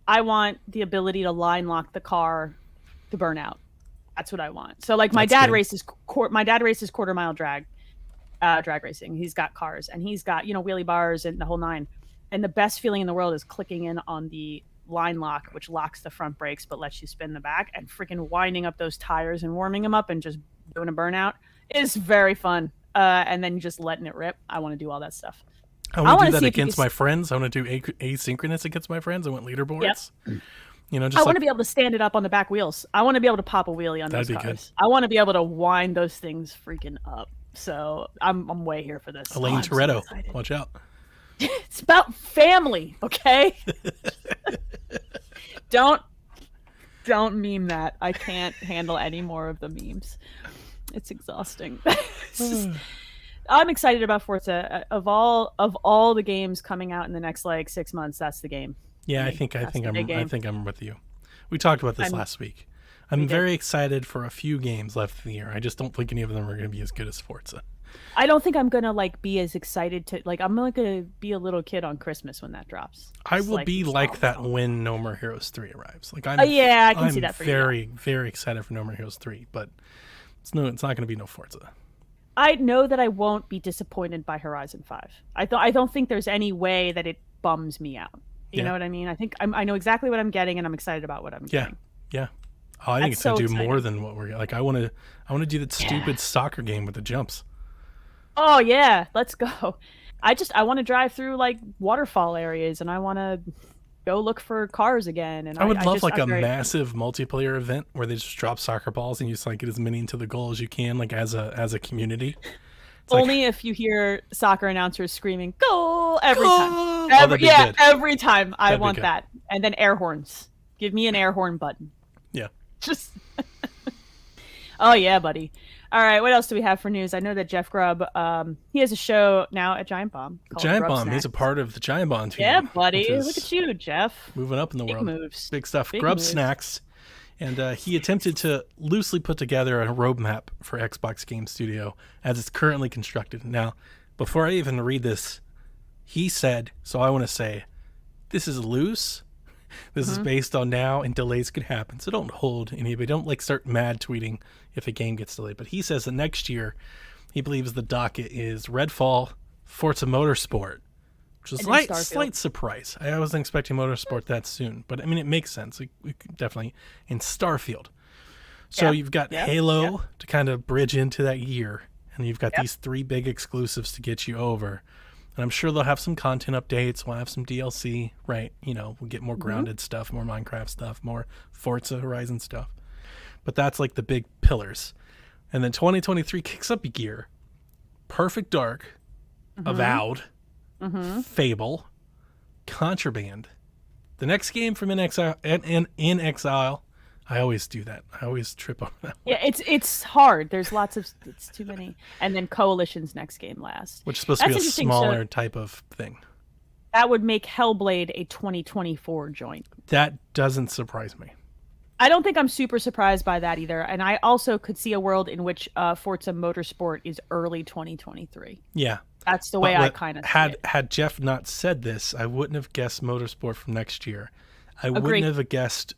I want the ability to line lock the car to burn out. That's what I want. So like my dad races quarter mile drag racing. He's got cars and he's got, wheelie bars and the whole nine. And the best feeling in the world is clicking in on the line lock, which locks the front brakes but lets you spin the back, and freaking winding up those tires and warming them up and just doing a burnout is very fun. And then just letting it rip. I want to do all that stuff. I want to do that against my friends. I want to do asynchronous against my friends. I want leaderboards. Just I want to be able to stand it up on the back wheels. I want to be able to pop a wheelie on those cars. Good. I want to be able to wind those things freaking up. So I'm way here for this. Elaine Toretto, so watch out. It's about family, okay? Don't meme that. I can't handle any more of the memes. It's exhausting. I'm excited about Forza. Of all the games coming out in the next 6 months, that's the game. Yeah, I think I'm with you. We talked about this last week. I'm very excited for a few games left of the year. I just don't think any of them are going to be as good as Forza. I don't think I'm going to be as excited to I'm not going to be a little kid on Christmas when that drops. I will be like that when No More Heroes 3 arrives. I can see that for very, you. very excited for No More Heroes 3, but it's not going to be no Forza. I know that I won't be disappointed by Horizon 5. I don't think there's any way that it bums me out. You know what I mean? I think I know exactly what I'm getting, and I'm excited about what I'm getting. Yeah. Oh, I think it's going to do more than what we're I want to do that stupid soccer game with the jumps. Oh yeah, let's go. I want to drive through waterfall areas, and I want to go look for cars again. And I would love a massive multiplayer event where they just drop soccer balls and you just get as many into the goal as you can, as a community. It's only if you hear soccer announcers screaming "goal" every goal! Time. Every time. I want that, and then air horns. Give me an air horn button. Yeah. Just. Oh yeah, buddy. All right, what else do we have for news? I know that Jeff Grubb, he has a show now at Giant Bomb. Giant Bomb, he's a part of the Giant Bomb team. Yeah, buddy. Look at you, Jeff. Moving up in the Big world. Moves. Big stuff. Grubb Snacks. And he attempted to loosely put together a roadmap for Xbox Game Studio as it's currently constructed. Now, before I even read this, he said, so I want to say, this is loose. This is based on now, and delays could happen. So don't hold anybody. Don't start mad tweeting if a game gets delayed. But he says that next year, he believes the docket is Redfall, Forza Motorsport, which is a slight surprise. I wasn't expecting Motorsport that soon, but I mean, it makes sense. We could definitely, in Starfield. So you've got Halo to kind of bridge into that year, and you've got these 3 big exclusives to get you over. And I'm sure they'll have some content updates. We'll have some DLC, right? We'll get more grounded stuff, more Minecraft stuff, more Forza Horizon stuff. But that's the big pillars. And then 2023 kicks up a gear. Perfect Dark, Avowed, Fable, Contraband. The next game from In Exile. I always do that. I always trip over that one. Yeah, it's hard. There's it's too many. And then Coalition's next game last. Which is supposed to be a smaller type of thing. That would make Hellblade a 2024 joint. That doesn't surprise me. I don't think I'm super surprised by that either. And I also could see a world in which Forza Motorsport is early 2023. Yeah. That's the way I kind of see it. Had Jeff not said this, I wouldn't have guessed Motorsport from next year. I wouldn't have guessed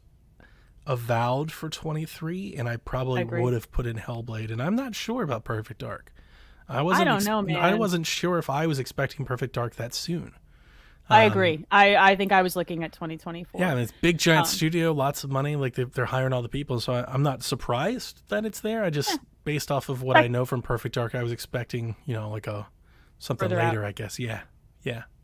Avowed for 23, and I probably would have put in Hellblade. And I'm not sure about Perfect Dark. I don't know, man. I wasn't sure if I was expecting Perfect Dark that soon. I agree. I think I was looking at 2024. Yeah, I mean, it's big giant studio, lots of money. They're hiring all the people, so I'm not surprised that it's there. I just based off of what I know from Perfect Dark, I was expecting something further later. Out. I guess. Yeah.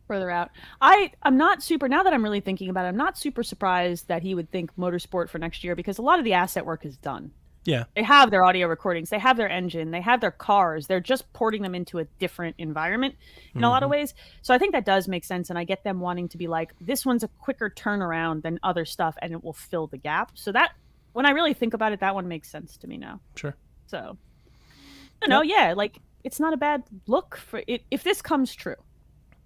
Further out. I'm not super, now that I'm really thinking about it, I'm not super surprised that he would think Motorsport for next year, because a lot of the asset work is done. Yeah. They have their audio recordings, they have their engine, they have their cars. They're just porting them into a different environment in a lot of ways. So I think that does make sense, and I get them wanting to be this one's a quicker turnaround than other stuff, and it will fill the gap. So that, when I really think about it, that one makes sense to me now. Sure. So, it's not a bad look for it. If this comes true,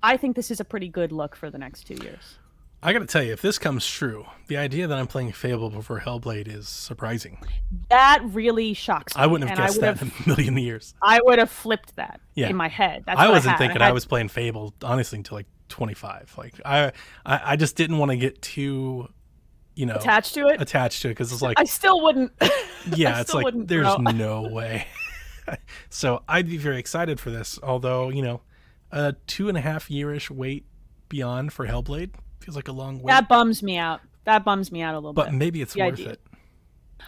I think this is a pretty good look for the next 2 years. I got to tell you, if this comes true, the idea that I'm playing Fable before Hellblade is surprising. That really shocks me. I wouldn't have guessed that in a million years. I would have flipped that in my head. That's I wasn't thinking I was playing Fable, honestly, until 25. I just didn't want to get too, attached to it, because it's I still wouldn't. Yeah, it's there's no way. So I'd be very excited for this, although, a 2.5 year-ish wait beyond for Hellblade feels like a long wait. That bums me out. A little bit. But maybe it's worth it.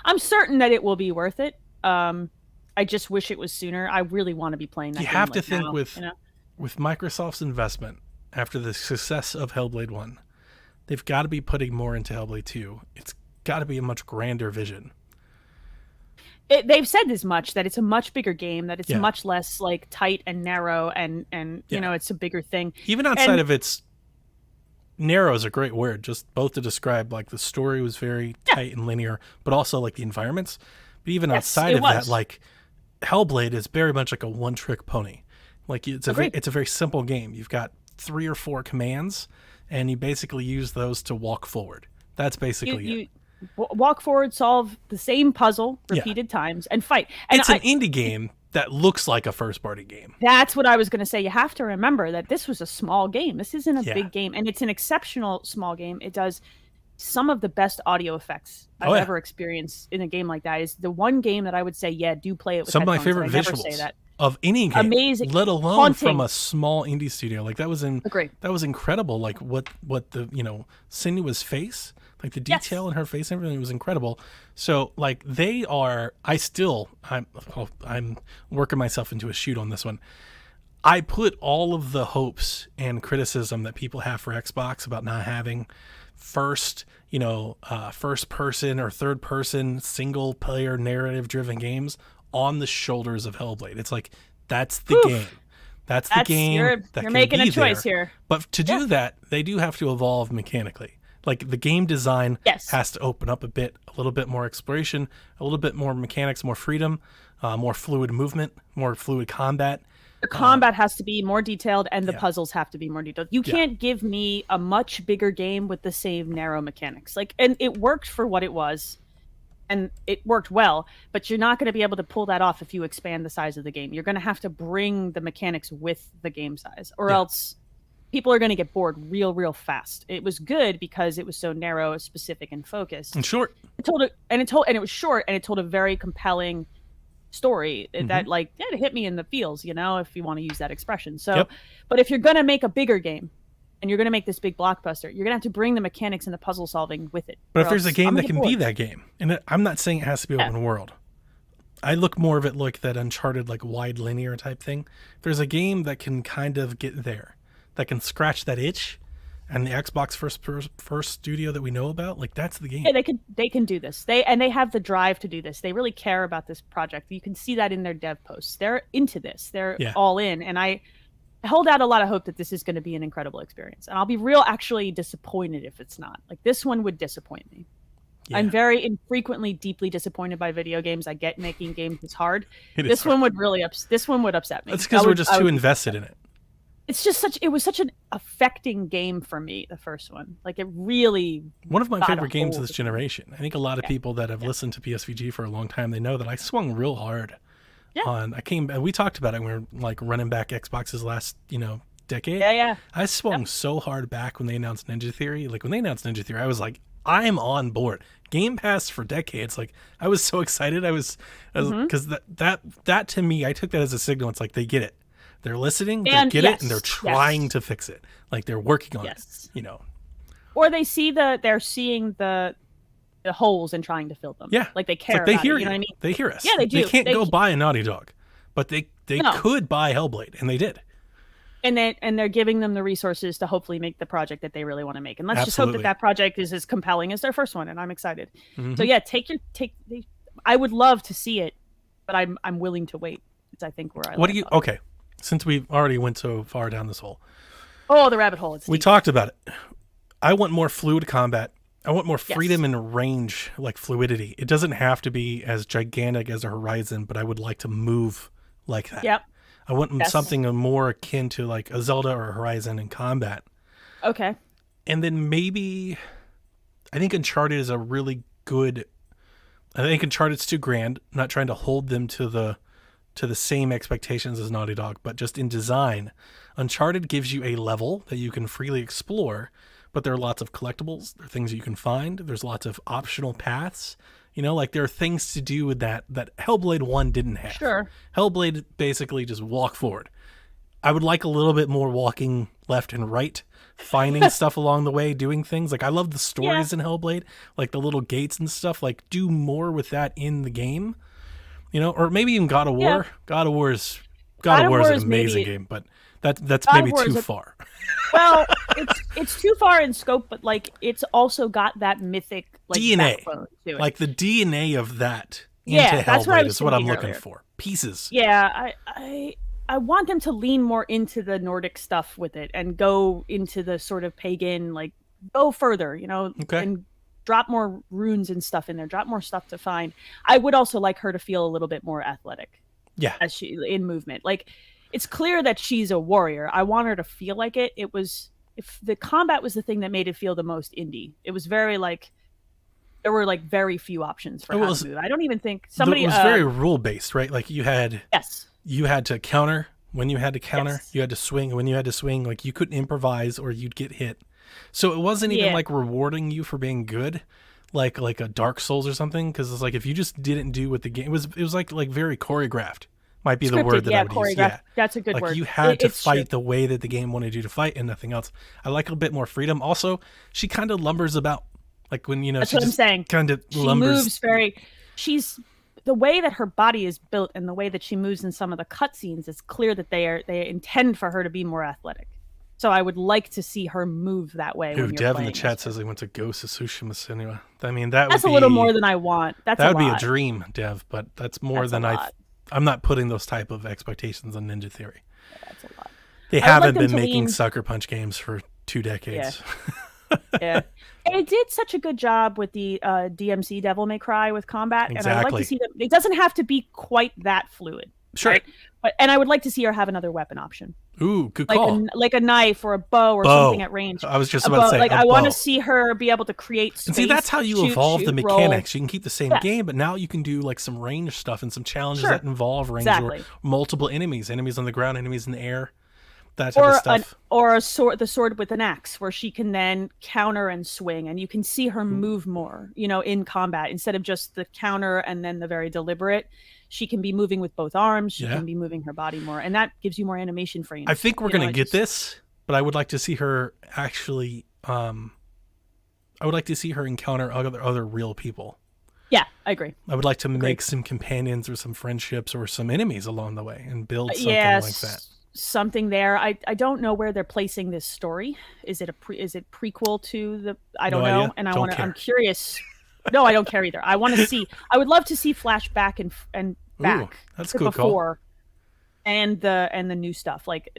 I'm certain that it will be worth it. I just wish it was sooner. I really want to be playing that game. You have to think now, with Microsoft's investment after the success of Hellblade 1, they've got to be putting more into Hellblade 2. It's got to be a much grander vision. They've said as much, that it's a much bigger game, that it's Yeah. much less like tight and narrow, and you know, it's a bigger thing. Even outside of its narrow is a great word, just both to describe like the story was very tight and linear, but also like the environments. But even outside of that, like Hellblade is very much like a one-trick pony. Like it's a very simple game. You've got 3 or 4 commands, and you basically use those to walk forward. That's basically it. Walk forward, solve the same puzzle repeated times, and fight. And it's an indie game that looks like a first-party game. That's what I was going to say. You have to remember that this was a small game. This isn't a big game, and it's an exceptional small game. It does some of the best audio effects I've ever experienced in a game like that. Is the one game that I would say, do play it with some of my favorite visuals of any game, amazing, let alone from a small indie studio. Like that was incredible. Like what the Sinua's face. Like the detail in her face and everything was incredible. So like I'm working myself into a shoot on this one. I put all of the hopes and criticism that people have for Xbox about not having first person or third person single player narrative driven games on the shoulders of Hellblade. It's like, that's the game. That's the game. You're making a choice here. But to do that, they do have to evolve mechanically. Like the game design has to open up a little bit more exploration, a little bit more mechanics, more freedom, more fluid movement, more fluid combat. The combat has to be more detailed, and the puzzles have to be more detailed. You can't give me a much bigger game with the same narrow mechanics. And it worked for what it was, and it worked well, but you're not going to be able to pull that off if you expand the size of the game. You're going to have to bring the mechanics with the game size, or else people are going to get bored real fast. It was good because it was so narrow, specific, and focused, and short. It was short, and it told a very compelling story that it hit me in the feels, if you want to use that expression. So, but if you're going to make a bigger game and you're going to make this big blockbuster, you're going to have to bring the mechanics and the puzzle solving with it. But if there's a game that can be that game, and I'm not saying it has to be open world. I look more of it like that Uncharted, like wide linear type thing. If there's a game that can kind of get there, that can scratch that itch, and the Xbox first studio that we know about, like that's the game. Yeah, they can do this. They have the drive to do this. They really care about this project. You can see that in their dev posts. They're into this. They're all in. And I hold out a lot of hope that this is going to be an incredible experience. And I'll be actually disappointed if it's not. Like this one would disappoint me. Yeah. I'm very infrequently deeply disappointed by video games. I get making games is hard. This one would upset me. That's because we're just too invested in it. It was such an affecting game for me, the first one. Like it really one of my favorite games of this generation. I think a lot of people that have listened to PSVG for a long time, they know that I swung real hard on we talked about it when we were like running back Xbox's last, decade. Yeah. I swung so hard back when they announced Ninja Theory. Like when they announced Ninja Theory, I was like, I'm on board. Game Pass for decades. Like I was so excited. I was because that to me, I took that as a signal. It's like they get it. They're listening, they get it, and they're trying to fix it. Like they're working on it, Or they're seeing the holes and trying to fill them. Yeah. Like they care about it, you know what I mean? They hear us. Yeah, they do. They can't go buy a Naughty Dog, but they could buy Hellblade, and they did. And they're giving them the resources to hopefully make the project that they really want to make. And let's just hope that project is as compelling as their first one, and I'm excited. Mm-hmm. So I would love to see it, but I'm willing to wait. It's I think where I okay. Since we've already went so far down this hole. Oh, the rabbit hole. We talked about it. I want more fluid combat. I want more freedom and range, like fluidity. It doesn't have to be as gigantic as a Horizon, but I would like to move like that. Yep. I want something more akin to like a Zelda or a Horizon in combat. Okay. And then maybe, I think Uncharted is a really good, I think Uncharted's too grand. I'm not trying to hold them to the same expectations as Naughty Dog, but just in design, Uncharted gives you a level that you can freely explore, but there are lots of collectibles, there are things you can find, there's lots of optional paths, like there are things to do with that Hellblade 1 didn't have. Sure. Hellblade basically just walk forward. I would like a little bit more walking left and right, finding stuff along the way, doing things. Like I love the stories in Hellblade, like the little gates and stuff, like do more with that in the game. Or maybe even God of War. God of War is an amazing game, but That's God of maybe War too is far. well, it's too far in scope, but like it's also got that mythic like DNA, backbone to it. like the DNA of that Yeah, into that's what I Hellblade was is what I'm thinking looking earlier. for. Pieces. Yeah, I want them to lean more into the Nordic stuff with it and go into the sort of pagan, like go further, Okay. and drop more runes and stuff in there, drop more stuff to find. I would also like her to feel a little bit more athletic. Yeah. As she in movement. Like it's clear that she's a warrior. I want her to feel like it. It was if the combat was the thing that made it feel the most indie. It was very like there were like very few options for how to move. I don't even think somebody it was very rule based, right? Like you had to counter when you had to counter, you had to swing when you had to swing, like you couldn't improvise or you'd get hit. So it wasn't even like rewarding you for being good. Like a Dark Souls or something, because it's like if you just didn't do what the game it was like very choreographed. Might be the word that I would use. Yeah, that's a good word. Like you had to fight the way that the game wanted you to fight and nothing else. I like a bit more freedom. Also, she kind of lumbers about, like when that's what I'm saying. Kind of she moves very. She's the way that her body is built and the way that she moves in some of the cutscenes. It's clear that they intend for her to be more athletic. So I would like to see her move that way. Dude, Dev in the chat says he went to Ghost of Tsushima Cinema. I mean, that's a little more than I want. That would be a dream, Dev, but that's more than I'm not putting those type of expectations on Ninja Theory. Yeah, that's a lot. They haven't been making Sucker Punch games for 2 decades. Yeah. And it did such a good job with the DMC Devil May Cry with combat. Exactly. And I'd like to see them. It doesn't have to be quite that fluid. Sure. Right? And I would like to see her have another weapon option. Ooh, good call. Like a knife or a bow or something at range. I was just about to say, like I want to see her be able to create space. And see, that's how you evolve the mechanics. Roll. You can keep the same game, but now you can do like some range stuff and some challenges that involve range or multiple enemies on the ground, enemies in the air, that type of stuff. Or the sword with an axe, where she can then counter and swing, and you can see her move more, in combat instead of just the counter and then the very deliberate. She can be moving with both arms. She can be moving her body more, and that gives you more animation frames. I think we're going to get this, but I would like to see her actually. I would like to see her encounter other real people. Yeah, I agree. I would like to make some companions or some friendships or some enemies along the way and build something like that. Something there. I don't know where they're placing this story. Is it prequel to the? I don't know, and I'm curious. No, I don't care either. I want to see. I would love to see flashback and back. Ooh, that's cool. Before, and the new stuff. Like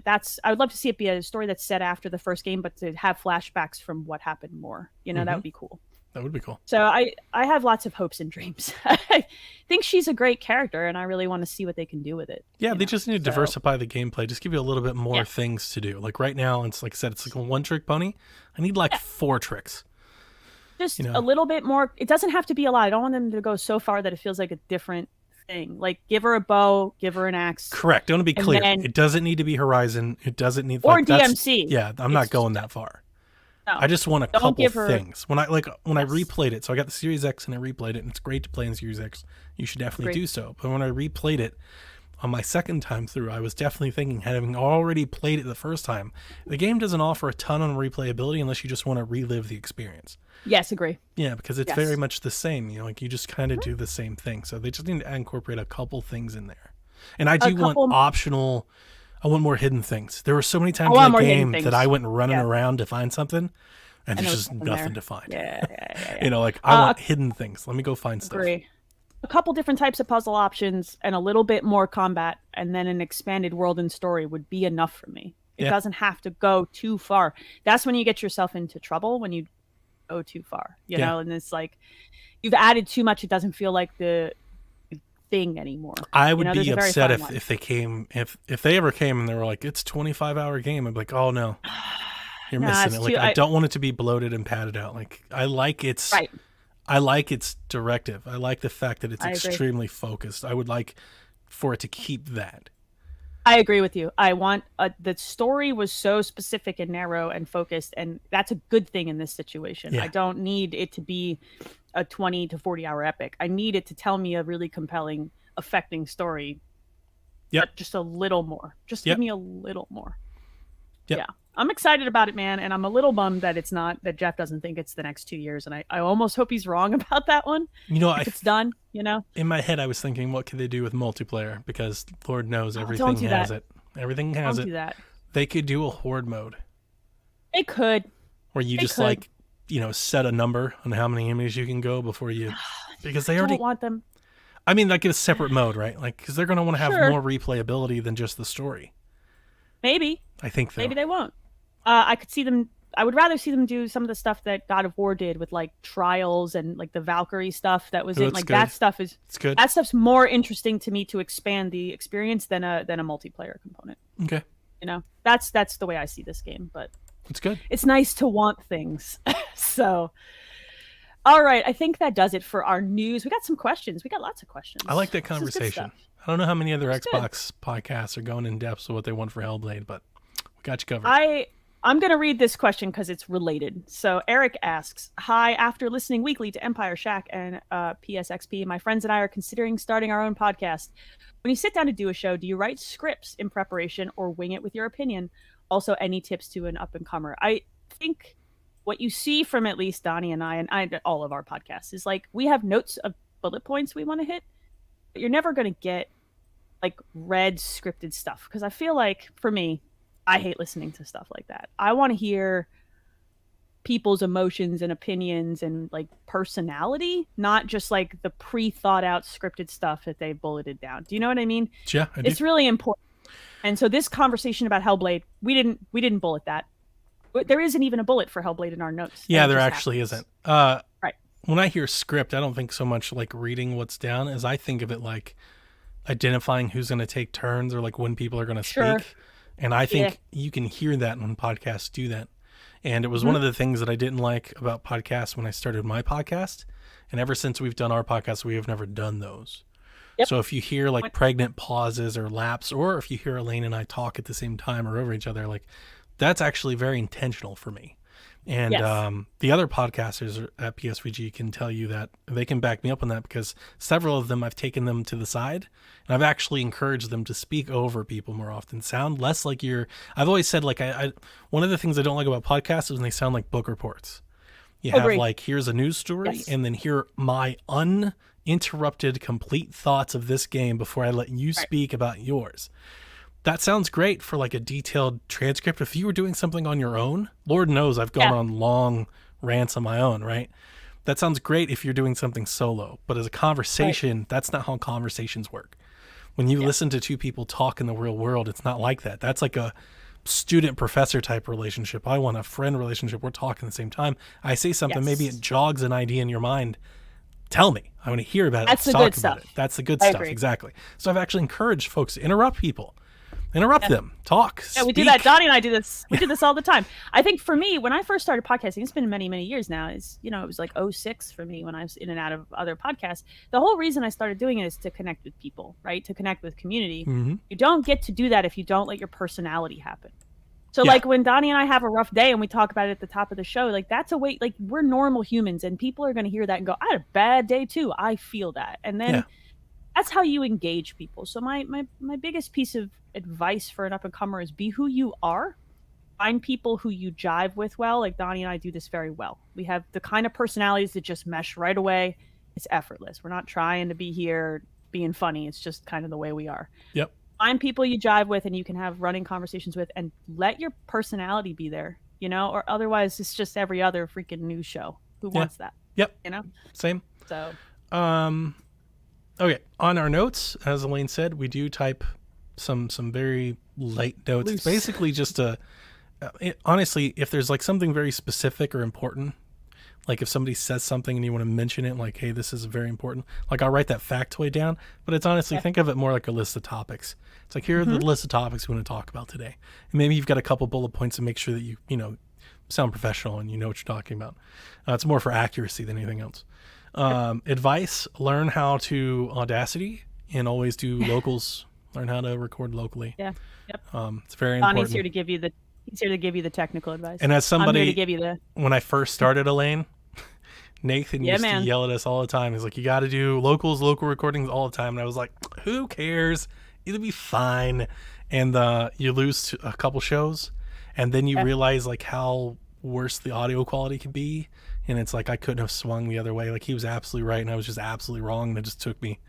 I would love to see it be a story that's set after the first game, but to have flashbacks from what happened more. That would be cool. That would be cool. So I have lots of hopes and dreams. I think she's a great character, and I really want to see what they can do with it. Yeah, they just need to diversify the gameplay. Just give you a little bit more things to do. Like right now, it's like I said, it's like a one-trick pony. I need 4 tricks. Just a little bit more. It doesn't have to be a lot. I don't want them to go so far that it feels like a different thing. Like give her a bow, give her an axe. Correct. Don't be clear. It doesn't need to be Horizon. It doesn't need or DMC. Yeah, I'm not going that far. No, I just want a couple things. When I replayed it, so I got the Series X and I replayed it, and it's great to play in Series X. You should definitely do so. But when I replayed it on my second time through, I was definitely thinking, having already played it the first time, the game doesn't offer a ton on replayability unless you just want to relive the experience. Yes, agree. Yeah, because it's very much the same. Like you just kind of do the same thing. So they just need to incorporate a couple things in there. And I do want optional. I want more hidden things. There were so many times in the game that I went running around to find something, and there's just nothing to find. Yeah. Like I want hidden things. Let me go find stuff. Agree. A couple different types of puzzle options and a little bit more combat, and then an expanded world and story would be enough for me. It doesn't have to go too far. That's when you get yourself into trouble, when you go too far, know, and it's like you've added too much. It doesn't feel like the thing anymore. I would be upset if they came, if they ever came and they were like, it's a 25-hour game. I'd be like, oh no, you're missing it. Like I don't want it to be bloated and padded out. Like I like its directive. I like the fact that it's extremely focused. I would like for it to keep that. I agree with you. I want the story was so specific and narrow and focused, and that's a good thing in this situation. Yeah. I don't need it to be a 20 to 40 hour epic. I need it to tell me a really compelling, affecting story. But just a little more. Just give me a little more. Yep. Yeah. I'm excited about it, man, and I'm a little bummed that that Jeff doesn't think it's the next 2 years, and I almost hope he's wrong about that one. If it's done, In my head, I was thinking, what could they do with multiplayer? Because Lord knows everything has it. Everything has it. Do that. They could do a horde mode. They could. Where you just like, set a number on how many enemies you can go before you, because they already don't want them. I mean, like a separate mode, right? Like, because they're going to want to have Sure. more replayability than just the story. Maybe. I think though. Maybe they won't. I could see them. I would rather see them do some of the stuff that God of War did with like trials and like the Valkyrie stuff that was in like good. that stuff is. It's good. That stuff's more interesting to me to expand the experience than a multiplayer component. Okay. That's the way I see this game, but it's good. It's nice to want things. So. All right, I think that does it for our news. We got some questions. We got lots of questions. I like that conversation. I don't know how many other Xbox podcasts are going in depth with what they want for Hellblade, but we got you covered. I'm going to read this question because it's related. So Eric asks, hi, after listening weekly to Empire Shack and PSXP, my friends and I are considering starting our own podcast. When you sit down to do a show, do you write scripts in preparation or wing it with your opinion? Also, any tips to an up-and-comer? I think what you see from at least Donnie and I all of our podcasts is like we have notes of bullet points we want to hit, but you're never going to get like read scripted stuff because I feel like for me, I hate listening to stuff like that. I want to hear people's emotions and opinions and like personality, not just like the pre-thought out scripted stuff that they bulleted down. Do you know what I mean? Yeah, I do. It's really important. And so this conversation about Hellblade, we didn't bullet that. There isn't even a bullet for Hellblade in our notes. Yeah, there actually isn't. Right. When I hear script, I don't think so much like reading what's down as I think of it like identifying who's going to take turns or like when people are going to speak. And I think you can hear that when podcasts do that. And it was one of the things that I didn't like about podcasts when I started my podcast. And ever since we've done our podcast, we have never done those. Yep. So if you hear like pregnant pauses or laps, or if you hear Elaine and I talk at the same time or over each other, like that's actually very intentional for me. And the other podcasters at PSVG can tell you that they can back me up on that because several of them, I've taken them to the side and I've actually encouraged them to speak over people more often, sound less like I've always said like I one of the things I don't like about podcasts is when they sound like book reports. You have like, here's a news story and then here my uninterrupted complete thoughts of this game before I let you speak about yours. That sounds great for like a detailed transcript. If you were doing something on your own, Lord knows I've gone on long rants on my own, right? That sounds great if you're doing something solo. But as a conversation, that's not how conversations work. When you listen to two people talk in the real world, it's not like that. That's like a student-professor type relationship. I want a friend relationship. We're talking at the same time. I say something, maybe it jogs an idea in your mind. Tell me. I want to hear about it. That's the good stuff. That's the good stuff. Exactly. So I've actually encouraged folks to interrupt people. Interrupt them. Talk. Yeah, we do that. Donnie and I do this. We do this all the time. I think for me, when I first started podcasting, it's been many, many years now. It was like 2006 for me when I was in and out of other podcasts. The whole reason I started doing it is to connect with people, right? To connect with community. Mm-hmm. You don't get to do that if you don't let your personality happen. So like when Donnie and I have a rough day and we talk about it at the top of the show, like that's a way, like we're normal humans and people are going to hear that and go, I had a bad day too. I feel that. And then that's how you engage people. So my biggest piece of advice for an up-and-comer is be who you are. Find people who you jive with well. Like Donnie and I do this very well. We have the kind of personalities that just mesh right away. It's effortless. We're not trying to be here being funny. It's just kind of the way we are. Yep. Find people you jive with and you can have running conversations with and let your personality be there, or otherwise it's just every other freaking news show. Who wants that? Yep. Same. So, okay. On our notes, as Elaine said, we do type some very light notes. It's basically just honestly, if there's like something very specific or important, like if somebody says something and you want to mention it, like, hey, this is very important, like I'll write that factoid down, but it's honestly, think of it more like a list of topics. It's like, here are the list of topics we want to talk about today. And maybe you've got a couple bullet points to make sure that you sound professional and you know what you're talking about. It's more for accuracy than anything else. Advice, learn how to Audacity and always do locals. Learn how to record locally. Yeah. Yep. It's very important. He's here to give you the technical advice. And as somebody, I'm here to give you when I first started Elaine, Nathan used to yell at us all the time. He's like, you got to do local recordings all the time. And I was like, who cares? It'll be fine. And you lose a couple shows and then you realize like how worse the audio quality can be. And it's like, I couldn't have swung the other way. Like he was absolutely right. And I was just absolutely wrong. And it just took me,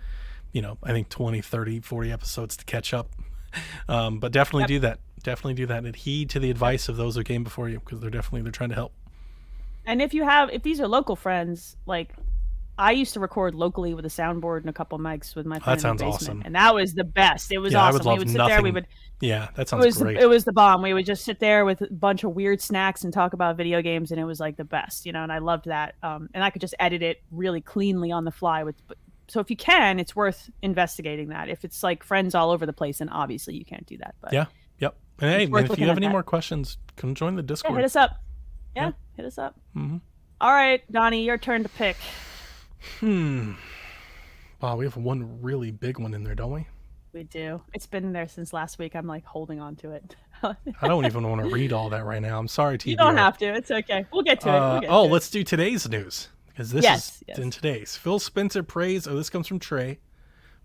I think 20, 30, 40 episodes to catch up. But definitely do that. definitely do that and heed to the advice of those who came before you, because they're trying to help. And if these are local friends, like I used to record locally with a soundboard and a couple mics with my friend in the basement, awesome. And that was the best. It was awesome. I would love we would sit nothing. there. We would. Yeah, that sounds great. It was the bomb. We would just sit there with a bunch of weird snacks and talk about video games, and it was like the best, And I loved that. And I could just edit it really cleanly on the fly. So if you can, it's worth investigating that. If it's like friends all over the place, then obviously you can't do that. But yeah, yep. And hey, if you have any more questions, come join the Discord. Yeah, hit us up. Yeah, hit us up. Mm-hmm. All right, Donnie, your turn to pick. Wow, we have one really big one in there, don't we? We do. It's been there since last week. I'm like holding on to it. I don't even want to read all that right now. I'm sorry, TBR. You don't have to. It's okay. We'll get to it. Let's do today's news, because this is in today's. Phil Spencer praised. This comes from Trey.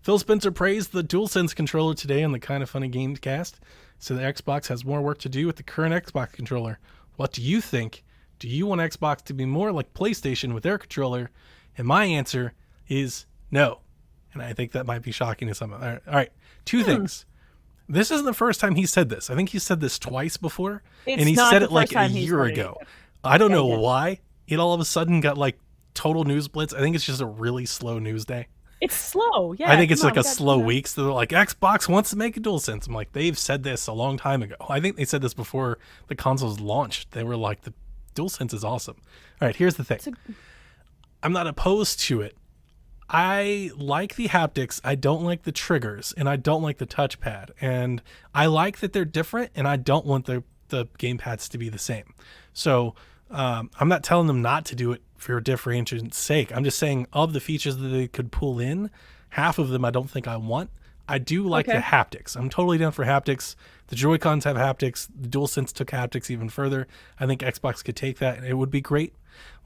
Phil Spencer praised the DualSense controller today on the Kind of Funny Games cast. So the Xbox has more work to do with the current Xbox controller. What do you think? Do you want Xbox to be more like PlayStation with their controller? And my answer is no. And I think that might be shocking to some. All right. Two things. This isn't the first time he said this. I think he said this twice before. And he said it like a year ago. I don't know why it all of a sudden got like total news blitz. I think it's just a really slow news day. It's slow. Yeah. I think it's like a slow week. So they're like, Xbox wants to make a DualSense. I'm like, they've said this a long time ago. I think they said this before the consoles launched. They were like, the DualSense is awesome. All right, here's the thing. I'm not opposed to it. I like the haptics. I don't like the triggers, and I don't like the touchpad. And I like that they're different, and I don't want the gamepads to be the same. So I'm not telling them not to do it for differentiation's sake. I'm just saying, of the features that they could pull in, half of them I don't think I want. I do like the haptics. I'm totally down for haptics. The Joy-Cons have haptics. The DualSense took haptics even further. I think Xbox could take that, and it would be great.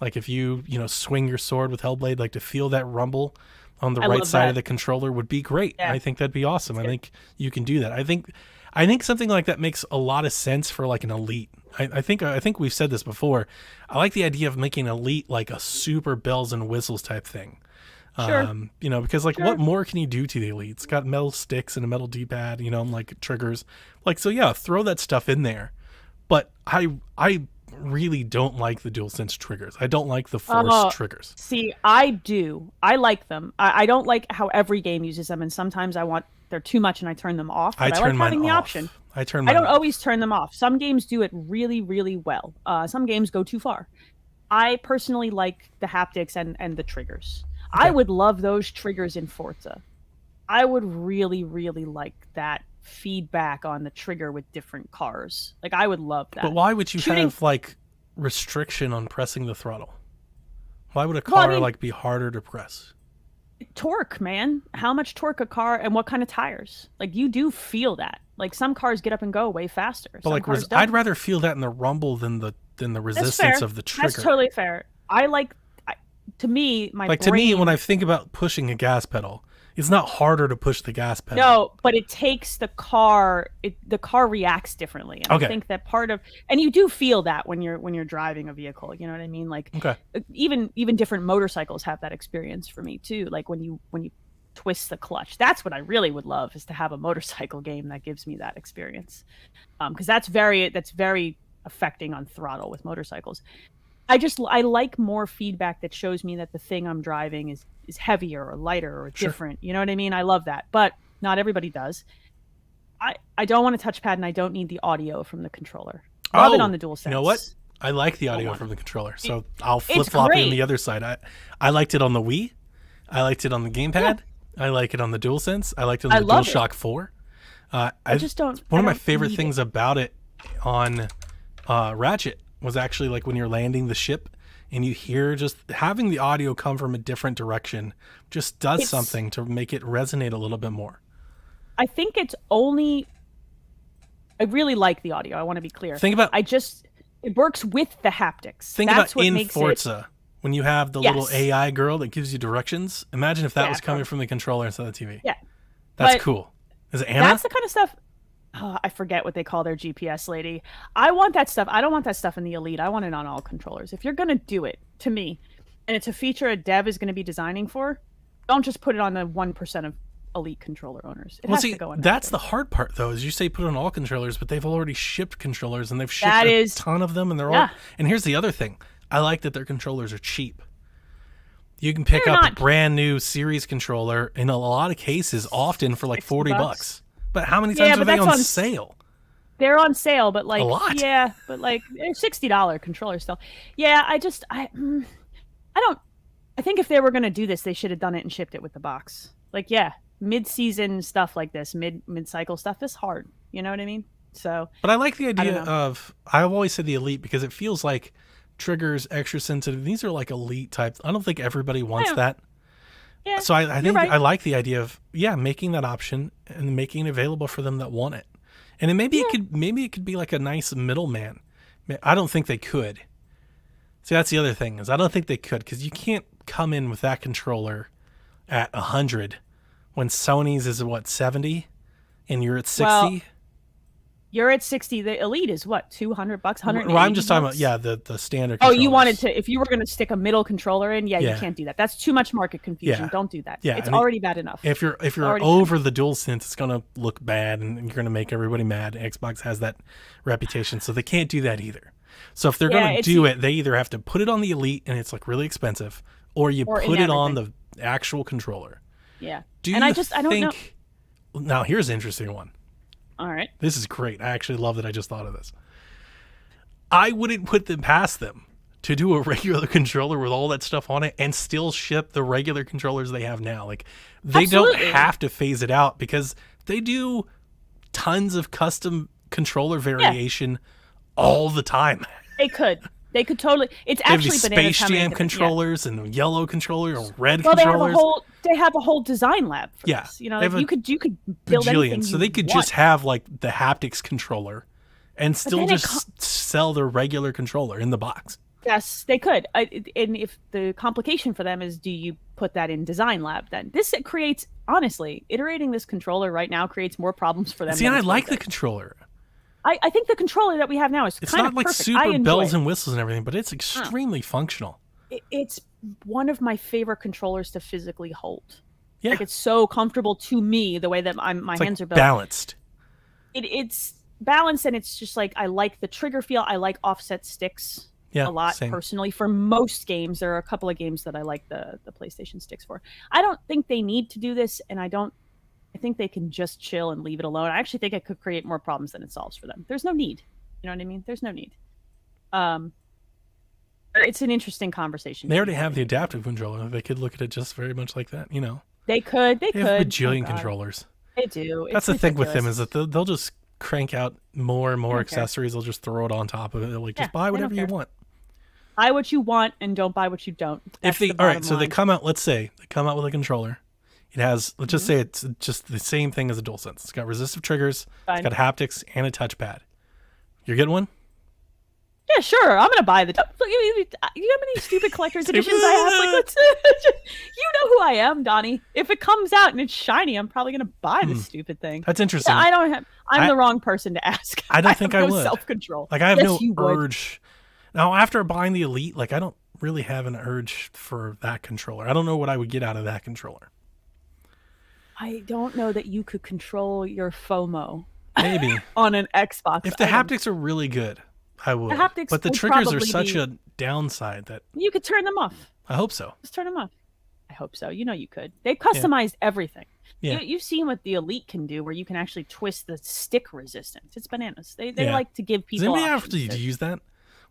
Like if you swing your sword with Hellblade, like to feel that rumble on the right side of the controller would be great. Yeah. I think that'd be awesome. I think you can do that. I think something like that makes a lot of sense for like an Elite. I think we've said this before. I like the idea of making Elite like a super bells and whistles type thing. Sure. Because like what more can you do to the Elite? It's got metal sticks and a metal D-pad, like triggers. Like, so yeah, throw that stuff in there. But I really don't like the DualSense triggers. I don't like the force triggers. See, I do. I like them. I don't like how every game uses them, and sometimes they're too much and I turn them off. But I like having the option. I don't always turn them off. Some games do it really, really well. Some games go too far. I personally like the haptics and the triggers. Okay. I would love those triggers in Forza. I would really, really like that feedback on the trigger with different cars. Like, I would love that. But why would you have like restriction on pressing the throttle? Why would a car be harder to press? Torque, man. How much torque a car and what kind of tires? Like, you do feel that. Like, some cars get up and go way faster. But like, I'd rather feel that in the rumble than the resistance of the trigger. That's totally fair. To me, to me, when I think about pushing a gas pedal, it's not harder to push the gas pedal. No, but it takes the car. The car reacts differently, and I think that and you do feel that when you're driving a vehicle. You know what I mean? Like, even different motorcycles have that experience for me too. Like when you twist the clutch. That's what I really would love, is to have a motorcycle game that gives me that experience, because that's very affecting on throttle with motorcycles. I like more feedback that shows me that the thing I'm driving is heavier or lighter or different. You know what I mean? I love that, but not everybody does. I don't want a touchpad, and I don't need the audio from the controller. Love it on the DualSense. You know what? I like the audio from the controller, so I'll flip-flop it on the other side. I liked it on the Wii. I liked it on the gamepad. Yeah. I like it on the DualSense. I liked it on the DualShock 4. I just don't. One of my favorite things about it on Ratchet was actually like when you're landing the ship and you hear just having the audio come from a different direction just does something to make it resonate a little bit more. I think I really like the audio. I want to be clear. It works with the haptics. That's what makes Forza, when you have the little AI girl that gives you directions. Imagine if that was coming from the controller instead of the TV. Yeah. That's cool. Is it Anna? That's the kind of stuff. I forget what they call their GPS lady. I want that stuff. I don't want that stuff in the Elite. I want it on all controllers. If you're going to do it, to me, and it's a feature a dev is going to be designing for, don't just put it on the 1% Elite controller owners. It Well, has see, to go in that's the everything. hard part, though, is you say put it on all controllers, but they've already shipped controllers, and they've shipped That a is- ton of them, and they're all... yeah. And here's the other thing. I like that their controllers are cheap. You can pick They're up not- a brand new series controller, in a lot of cases, often for like $40. But how many times Yeah, are but they that's on on sale? They're on sale, but like A lot. yeah, but like they're $60 controllers still. Yeah, I don't. I think if they were gonna do this, they should have done it and shipped it with the box. Like yeah, mid-season stuff like this, mid-cycle stuff is hard. You know what I mean? So. But I like the idea know. of... I've always said the Elite because it feels like triggers, extra sensitive. These are like Elite types. I don't think everybody wants that. Yeah, So I think right. I like the idea of making that option and making it available for them that want it. And then maybe it could be like a nice middleman. I don't think they could. See, that's the other thing is I don't think they could because you can't come in with that controller at 100 when Sony's is what 70 and you're at 60. Well, you're at 60. The Elite is what, $200, $180? Well, I'm just talking about the standard. Oh, you controllers. wanted to, if you were going to stick a middle controller in, you Yeah. can't do that. That's too much market confusion. Yeah. Don't do that. Yeah, It's and already bad enough. If you're Already over the DualSense, it's gonna look bad, and you're gonna make everybody mad. Xbox has that reputation, so they can't do that either. So if they're gonna do it, they either have to put it on the Elite, and it's like really expensive, or you Or in put it on everything. the actual controller. Yeah. Do And you I don't know. Now here's an interesting one. All right. This is great. I actually love that I just thought of this. I wouldn't put them past them to do a regular controller with all that stuff on it and still ship the regular controllers they have now. Like they Absolutely. don't have to phase it out because they do tons of custom controller variation all the time. They could. They could totally. It's They have actually these bananas Space how many Jam different- yeah. controllers and yellow controller or red Well, controllers. they have a whole design lab for Yeah. this. You know, They have like, a you could build anything So you they could want. just have like the haptics controller and still then it just sell their regular controller in the box. Yes, they could. And if the complication for them is, do you put that in design lab? Then this creates, honestly, iterating this controller right now creates more problems for them. See, than and I it's like worth the it. controller. I think the controller that we have now is It's kind not of like perfect. super I enjoy bells it. and whistles and everything, but it's extremely functional. It's one of my favorite controllers to physically hold. Yeah, Like it's so comfortable to me the way that my it's hands like are built. balanced. It's balanced and it's just like I like the trigger feel. I like offset sticks Yeah, a lot same. personally. For most games, there are a couple of games that I like the PlayStation sticks for. I don't think they need to do this, and I think they can just chill and leave it alone. I actually think it could create more problems than it solves for them. There's no need. You know what I mean? There's no need. It's an interesting conversation. They already have the adaptive controller. They could look at it just very much like that. You know, They could. they have a bajillion controllers. They do. That's It's the thing with them ridiculous. is that they'll just crank out more and more don't care. accessories. They'll just throw it on top of it. They're like, just Yeah, buy they whatever don't you care. want. Buy what you want and don't buy what you don't. That's the all right, bottom so they line. come out. Let's say they come out with a controller. It has, let's just Mm-hmm. say it's just the same thing as a DualSense. It's got resistive triggers, Fine. it's got haptics, and a touchpad. You're getting one? Yeah, sure. I'm gonna buy the. Look, you know how many stupid collector's editions I have? Like, let's, you know who I am, Donnie. If it comes out and it's shiny, I'm probably gonna buy this stupid thing. That's interesting. Yeah, I don't have. I'm I- the wrong person to ask. I don't think have I no would. Self-control. Like I have Yes, no you would. urge. Now after buying the Elite, like I don't really have an urge for that controller. I don't know what I would get out of that controller. I don't know that you could control your FOMO Maybe on an Xbox. if the item. haptics are really good, I would. haptics But the will triggers are probably such be- a downside that You could turn them off. I hope so. Just turn them off. I hope so. You know you could. They customized everything. Yeah. You've seen what the Elite can do, where you can actually twist the stick resistance. It's bananas. They Yeah. like to give Does people. anybody have options. to use that?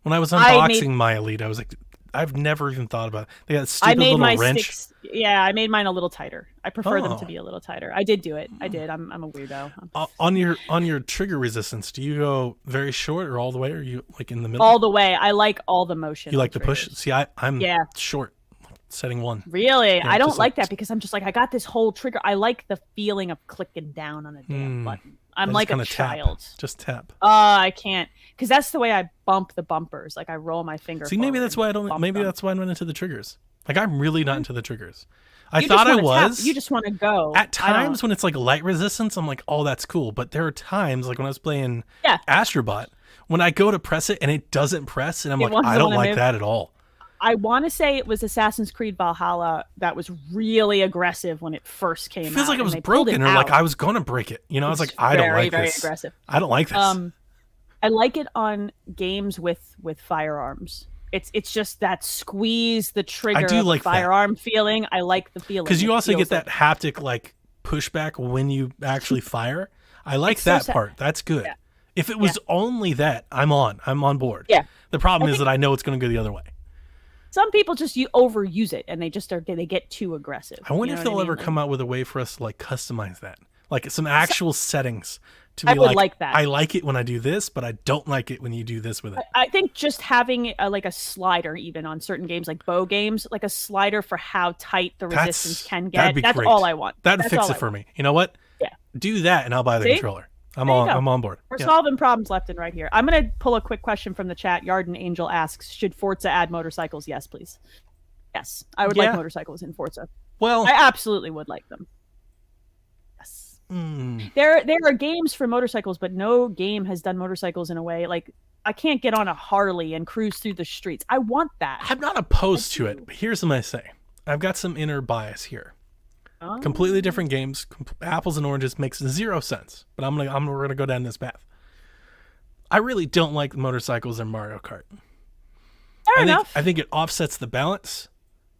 When I was I unboxing made- my Elite, I was like, I've never even thought about it. They got a I stupid made little my wrench. sticks. Yeah, I made mine a little tighter. I prefer them Oh. to be a little tighter. I did do it. I did. I'm a weirdo. On your trigger resistance, do you go very short or all the way, or are you like in the middle? All the way. I like all the motion. You on like the push? triggers. See, I'm Yeah. short, setting 1. Really? Yeah, I don't just like like- that because I'm just like, I got this whole trigger. I like the feeling of clicking down on a damn button. I'm I just like a kinda tap. child. Just tap. I can't. Because that's the way I bump the bumpers. Like I roll my finger. See, maybe forward that's why I and don't. bump Maybe them. that's why I'm not into the triggers. Like I'm really not into the triggers. I You thought just I wanna tap. was. You just want to go. At I don't- times when it's like light resistance, I'm like, oh, that's cool. But there are times like when I was playing Yeah. Astrobot, when I go to press it and it doesn't press, and I'm It like, wants I to don't wanna like move. that at all. I want to say it was Assassin's Creed Valhalla that was really aggressive when it first came out. It feels like it was broken, or like I was going to break it. You know, I was like, I don't like very this. Aggressive. I don't like this. I like it on games with firearms. It's just that squeeze the trigger. I do like the firearm feeling. I like the feeling because you also get that haptic like pushback when you actually fire. I like that part. That's good. Yeah. If it was only that, I'm on board. Yeah. The problem is that I know it's going to go the other way. Some people just overuse it and they get too aggressive. I wonder if they'll ever come out with a way for us to like customize that, like some actual settings to be like that. I like it when I do this, but I don't like it when you do this with it. I think just having a slider, even on certain games like bow games, like a slider for how tight the resistance can get. That's all I want. That'd fix it for me. You know what? Yeah. Do that and I'll buy the controller. I'm on board. We're solving problems left and right here. I'm going to pull a quick question from the chat. Yarden Angel asks, should Forza add motorcycles? Yes, please. Yes. I would like motorcycles in Forza. Well, I absolutely would like them. Yes. There are games for motorcycles, but no game has done motorcycles in a way like I can't get on a Harley and cruise through the streets. I want that. I'm not opposed to it, but here's what I say. I've got some inner bias here. Completely different games, apples and oranges, makes zero sense. But we're gonna go down this path. I really don't like motorcycles in Mario Kart. Fair enough. I think it offsets the balance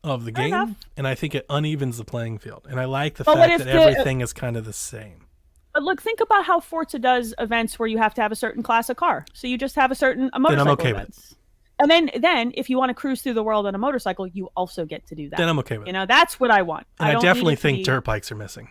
of the game, and I think it unevens the playing field. And I like the fact that everything is kind of the same. But look, think about how Forza does events where you have to have a certain class of car. So you just have a motorcycle then I'm okay events. With it. And then if you want to cruise through the world on a motorcycle, you also get to do that. Then I'm okay with it. You know, that's what I want. And I definitely think dirt bikes are missing.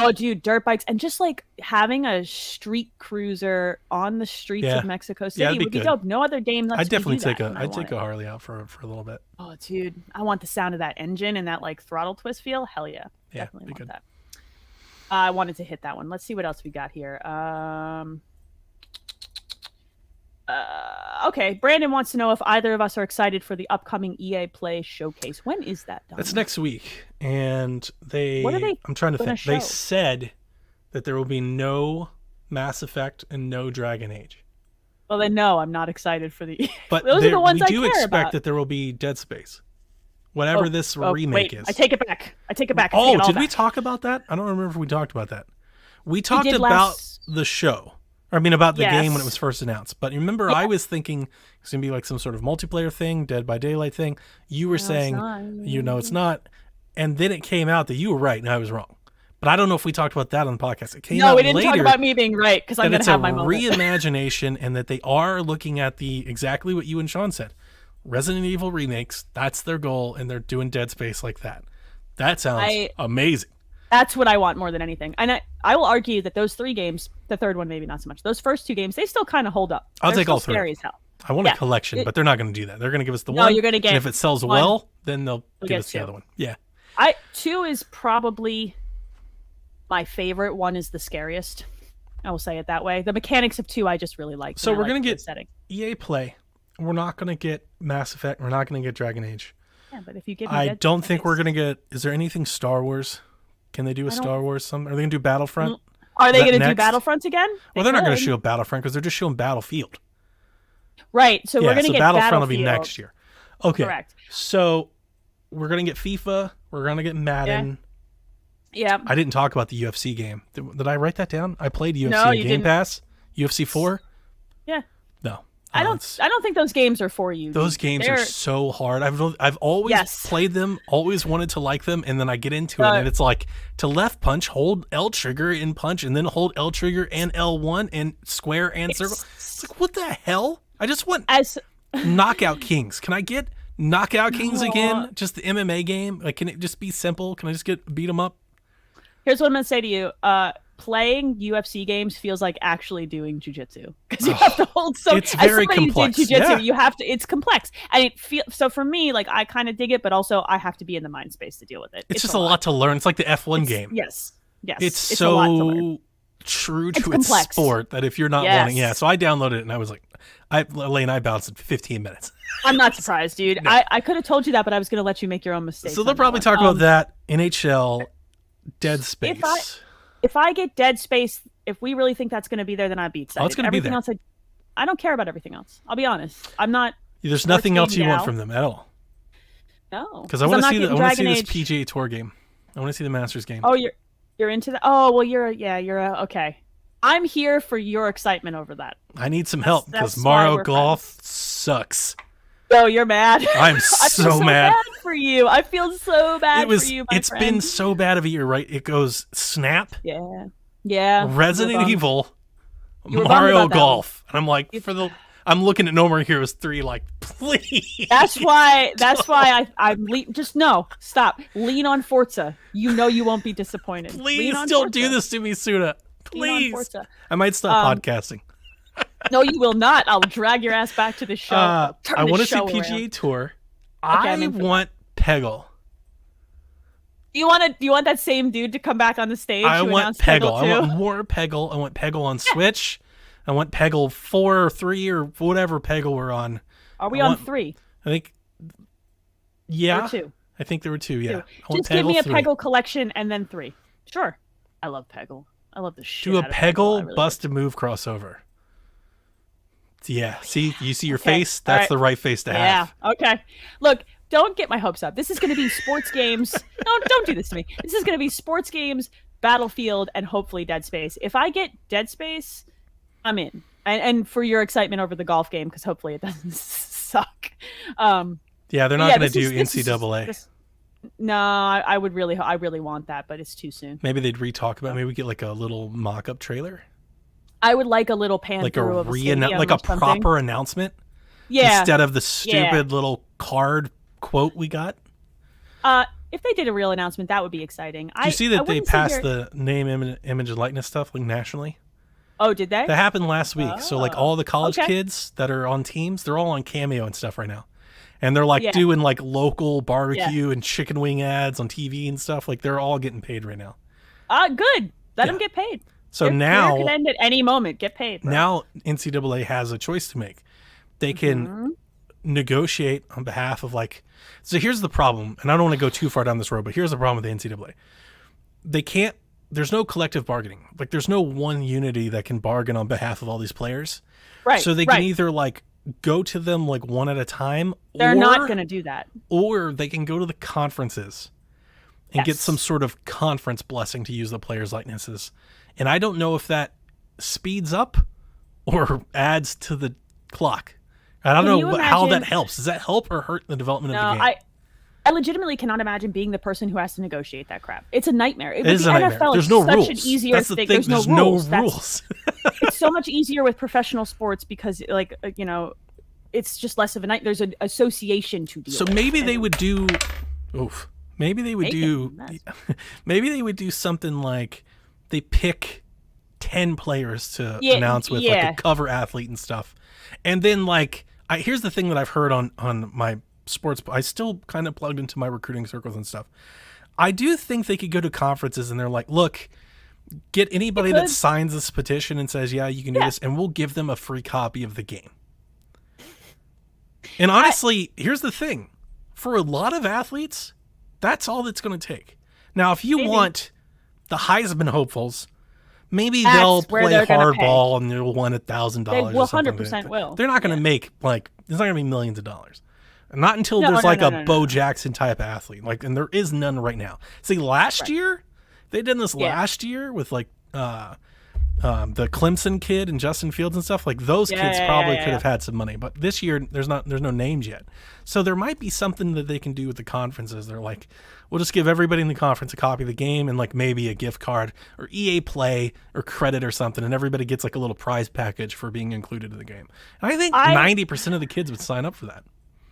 Oh, dude, dirt bikes. And just like having a street cruiser on the streets of Mexico City would be dope. No other game lets I'd definitely take a Harley out for a little bit. Oh, dude. I want the sound of that engine and that like throttle twist feel. Hell yeah. Definitely want that. I wanted to hit that one. Let's see what else we got here. Okay, Brandon wants to know if either of us are excited for the upcoming EA Play showcase. When is that done? That's next week. And what are they I'm trying to think. Show? They said that there will be no Mass Effect and no Dragon Age. Well, then no, I'm not excited for the But those are the ones we I do care expect about. That there will be Dead Space. Whatever this remake is. I take it back. Did we talk about that? I don't remember if we talked about that. We talked about the show. About the game when it was first announced. But remember, I was thinking it's going to be like some sort of multiplayer thing, Dead by Daylight thing. You were saying, it's not. And then it came out that you were right and I was wrong. But I don't know if we talked about that on the podcast. It came out later. No, we didn't talk about me being right because I'm going to have my moment. It's a reimagination and that they are looking at exactly what you and Sean said. Resident Evil remakes, that's their goal, and they're doing Dead Space like that. That sounds amazing. That's what I want more than anything. And I will argue that those 3 games, the third one maybe not so much, those first 2 games, they still kind of hold up. I'll take all 3. Scary as hell. I want a collection, but they're not going to do that. They're going to give us the one. No, you're going to get and if it sells well, then they'll give us the other one. Yeah. 2 is probably my favorite. 1 is the scariest. I will say it that way. The mechanics of 2 I just really like. So we're going to get EA Play. We're not going to get Mass Effect. We're not going to get Dragon Age. Yeah, but if you give me I don't think we're going to get... Is there anything Star Wars? Can they do a Star Wars? Are they going to do Battlefront? Are they going to do Battlefront again? Well, they're not going to show Battlefront because they're just showing Battlefield. Right. So we're going to get Battlefront will be next year. Okay. Correct. So we're going to get FIFA. We're going to get Madden. Yeah. I didn't talk about the UFC game. Did I write that down? I played UFC Game Pass. UFC 4. Yeah. No. I don't think those games are for you. Those games are so hard. I've always played them, always wanted to like them, and then I get into it, and it's like to left punch, hold L trigger and punch, and then hold L trigger and L1 and square and circle. It's like, what the hell? I just want Knockout Kings. Can I get Knockout Kings again? Just the MMA game? Like, can it just be simple? Can I just beat them up? Here's what I'm going to say to you. Playing UFC games feels like actually doing jiu-jitsu because you have to hold it's very complex. Did jiu-jitsu, you have to. It's complex, and it so for me, like I kind of dig it, but also I have to be in the mind space to deal with it. It's just a lot to learn. It's like the F1 game. Yes. It's so true to its sport that if you're not wanting, so I downloaded it and I was like, I bounced in 15 minutes. I'm not surprised, dude. No. I could have told you that, but I was going to let you make your own mistakes. So they'll probably talk about that. NHL, Dead Space. If I get Dead Space, if we really think that's going to be there, then I'd be excited. It's going to be there. Else, I don't care about everything else. I'll be honest. I'm not. There's nothing else you want from them at all. No, Because I want to see this PGA Tour game. I want to see the Masters game. Oh, you're into that. Oh, well, you're okay. I'm here for your excitement over that. I need some help because Mario Golf sucks. Oh, you're mad. I'm so mad. Bad for you. I feel so bad for you, my It's friend. been so bad of a year, right? It goes Snap. Yeah. Resident Evil. You were Mario Golf. And I'm like, I'm looking at No More Heroes 3 like, please. That's why I'm just stop. Lean on Forza. You know you won't be disappointed. Please don't do this to me, Suda. Please. I might stop podcasting. No, you will not. I'll drag your ass back to the show. I want to see PGA Tour. I want Peggle. You want that same dude to come back on the stage? I want Peggle. I want more Peggle. I want Peggle on Switch. I want Peggle 4 or 3 or whatever Peggle we're on. Are we on 3? I think. Yeah. Or 2. I think there were 2. Yeah. Just give me a Peggle collection and then 3. Sure. I love Peggle. I love the shit. Do a Peggle really Bust a Move crossover. Yeah. See, you see your face? That's the right face to have. Yeah. Okay. Look, don't get my hopes up. This is going to be sports games. No, don't do this to me. This is going to be sports games, Battlefield, and hopefully Dead Space. If I get Dead Space, I'm in. And for your excitement over the golf game, because hopefully it doesn't suck. Yeah, they're not going to do NCAA. No, I really want that, but it's too soon. Maybe they'd re-talk about it. Maybe we get like a little mock-up trailer. I would like a little pan like through like a proper announcement. Yeah. Instead of the stupid little card quote we got. If they did a real announcement, that would be exciting. Did you see that they passed the name, image, and likeness stuff like nationally? Oh, did they? That happened last week. So like all the college kids that are on teams, they're all on Cameo and stuff right now. And they're like doing like local barbecue and chicken wing ads on TV and stuff. Like they're all getting paid right now. Good. Let them get paid. So now it could end at any moment. Get paid. Bro. Now NCAA has a choice to make. They can negotiate on behalf of like. So here's the problem, and I don't want to go too far down this road, but here's the problem with the NCAA. They can't. There's no collective bargaining. Like there's no one unity that can bargain on behalf of all these players. Right. So they can either like go to them like one at a time. They're not going to do that. Or they can go to the conferences and get some sort of conference blessing to use the players' likenesses. And I don't know if that speeds up or adds to the clock. I don't know how that helps. Does that help or hurt the development of the game? I legitimately cannot imagine being the person who has to negotiate that crap. It's a nightmare. It is a nightmare. There's no rules. Such an easier That's the thing. There's no rules. It's so much easier with professional sports because, like, it's just less of a night. There's an association to deal with. So maybe they would do. Oof. Maybe they would do. Maybe they would do something like they pick 10 players to announce with, like a cover athlete and stuff, and then like here's the thing that I've heard on my sports. I still kind of plugged into my recruiting circles and stuff. I do think they could go to conferences and they're like, look, get anybody that signs this petition and says, yeah, you can do this, and we'll give them a free copy of the game. And honestly, here's the thing. For a lot of athletes, that's all that's going to take. Now, if you want the Heisman hopefuls, maybe they'll play hardball and they'll win $1,000. They 100% will. They're not going to make, like, there's not going to be millions of dollars. Not until there's a Bo Jackson type athlete. Like, and there is none right now. See, last year, they did this last year with, like, the Clemson kid and Justin Fields and stuff. Like, those kids probably could have had some money. But this year, there's no names yet. So there might be something that they can do with the conferences. They're like, we'll just give everybody in the conference a copy of the game and, like, maybe a gift card or EA Play or credit or something, and everybody gets, like, a little prize package for being included in the game. And I think 90% of the kids would sign up for that.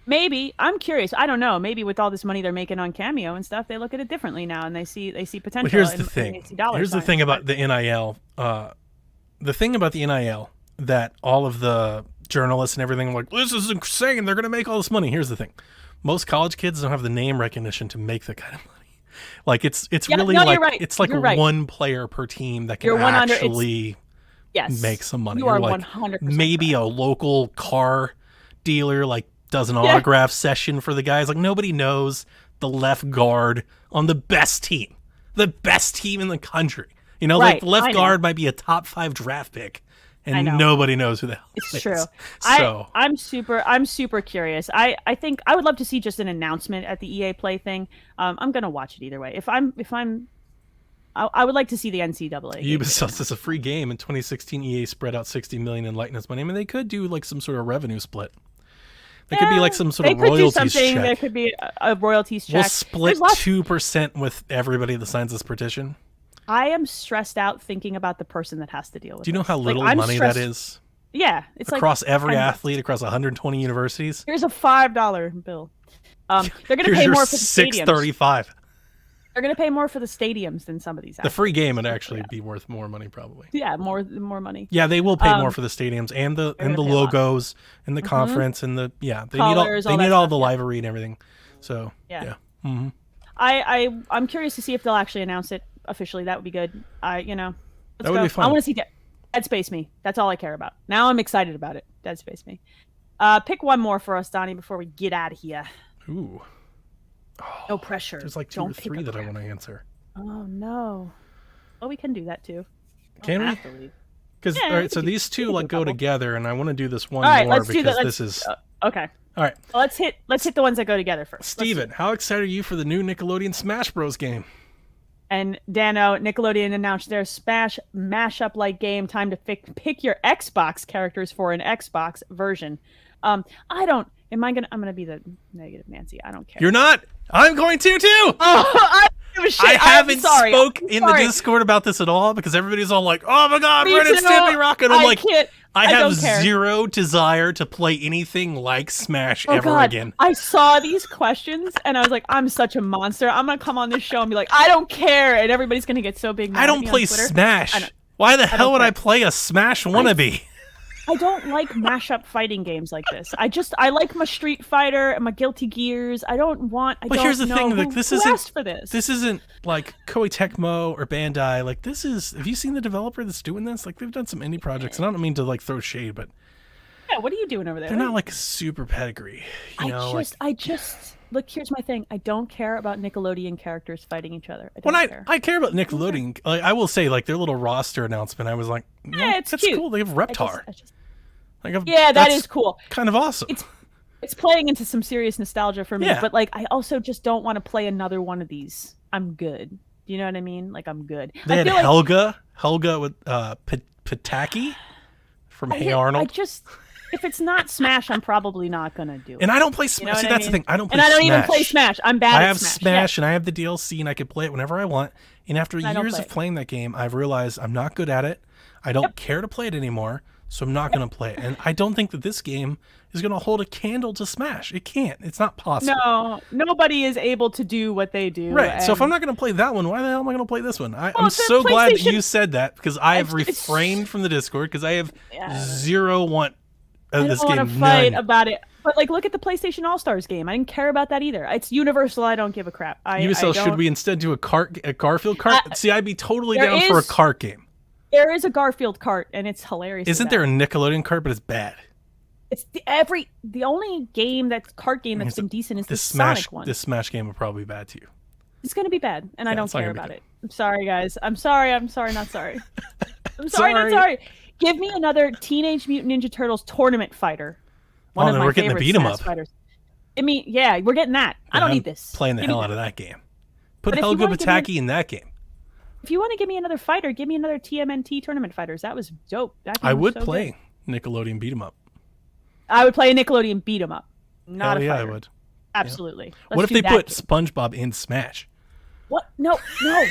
Maybe. I'm curious. I don't know. Maybe with all this money they're making on Cameo and stuff, they look at it differently now and they see potential. But here's the thing. Here's the thing about the NIL. The thing about the NIL that all of the journalists and everything are like, this is insane. They're going to make all this money. Here's the thing. Most college kids don't have the name recognition to make that kind of money. Like it's really like it's like one player per team that can actually make some money. You are like 100% maybe a local car dealer like does an autograph session for the guys. Like nobody knows the left guard on the best team in the country. You know, like the left guard might be a top 5 draft pick, and I know. nobody knows who the hell It's it true. is. I'm super curious. I think I would love to see just an announcement at the EA Play thing. I'm gonna watch it either way. I would like to see the NCAA. Ubisoft is a free game. In 2016, EA spread out $60 million in likeness money. I mean, they could do like some sort of revenue split. There could be like some sort of royalties check. There could be a royalties check. We'll split 2% with everybody that signs this petition. I am stressed out thinking about the person that has to deal with it. Do you know how little money that is? Yeah. It's across every athlete, across 120 universities. Here's a $5 bill. They're going to pay more for the stadiums. $6.35. They're going to pay more for the stadiums than some of these. The free game would actually be worth more money, probably. Yeah, more money. Yeah, they will pay more for the stadiums and the logos and the conference and the they need all the livery and everything. So yeah. Mm-hmm. I'm curious to see if they'll actually announce it officially. That would be good. That would be fun. I want to see Dead Space Me. That's all I care about. Now I'm excited about it. Dead Space Me. Pick one more for us, Donnie, before we get out of here. Ooh. No pressure. There's like 2 or 3 that I want to answer. Oh no. Well, we can do that too. Can we? Because all right, so these two like go together, and I want to do this one more because this is okay. All right. Well, let's hit the ones that go together first. Steven, how excited are you for the new Nickelodeon Smash Bros. Game? And Dano, Nickelodeon announced their Smash mashup-like game. Time to pick your Xbox characters for an Xbox version. I'm gonna be the negative Nancy. I don't care. You're not. I'm going to too. Oh, I haven't spoke in the Discord about this at all because everybody's all like, "Oh my God, Ren and Stimpy Rocket!" I'm like, I have zero desire to play anything like Smash ever again. I saw these questions and I was like, I'm such a monster. I'm gonna come on this show and be like, I don't care, and everybody's gonna get so big. I don't play Smash. Why the hell would I play a Smash wannabe? I don't like mashup fighting games like this. I like my Street Fighter and my Guilty Gears. But here's the thing, like who asked for this. This isn't like Koei Tecmo or Bandai. Like this is. Have you seen the developer that's doing this? Like they've done some indie projects, and I don't mean to like throw shade, but yeah, what are you doing over there? They're not like super pedigree. I just look. Here's my thing. I don't care about Nickelodeon characters fighting each other. I care about Nickelodeon. Like, I will say, like their little roster announcement. I was like, yeah, that's cute. cool. They have Reptar. That is cool. Kind of awesome. It's playing into some serious nostalgia for me, but like I also just don't want to play another one of these. I'm good. Do you know what I mean? Like I'm good. They had Helga with Pataki from Hey Arnold. If it's not Smash, I'm probably not gonna do it. And I don't play Smash. See, that's the thing. I don't play Smash. And I don't Smash. even play Smash. I'm bad at Smash. I have Smash and I have the DLC and I can play it whenever I want. And after years of playing that game, I've realized I'm not good at it. I don't care to play it anymore. So I'm not going to play it. And I don't think that this game is going to hold a candle to Smash. It can't. It's not possible. No, nobody is able to do what they do. Right. So if I'm not going to play that one, why the hell am I going to play this one? I'm so glad that you said that because I have refrained from the Discord because I have zero want of this game. I don't want to fight about it. But like, look at the PlayStation All-Stars game. I didn't care about that either. It's Universal. I don't give a crap. Should we instead do a Garfield kart? See, I'd be totally down for a kart game. There is a Garfield kart, and it's hilarious. Isn't there a Nickelodeon kart, but it's bad? It's the only kart game that's been decent is the Sonic one. This Smash game would probably be bad to you. It's going to be bad, and I don't care about it. I'm sorry, guys. I'm sorry, not sorry. I'm sorry, not sorry. Give me another Teenage Mutant Ninja Turtles tournament fighter. One of my favorite beat 'em up fighters. I mean, yeah, we're getting that. I don't need this. Playing the hell out of that game. Put Helga Pataki in that game. If you want to give me another fighter, give me another TMNT tournament fighters. That was dope. I would play Nickelodeon beat 'em up. I would play a Nickelodeon beat 'em up. Not a fighter. Yeah, I would. Absolutely. What if they put SpongeBob in Smash? What? No.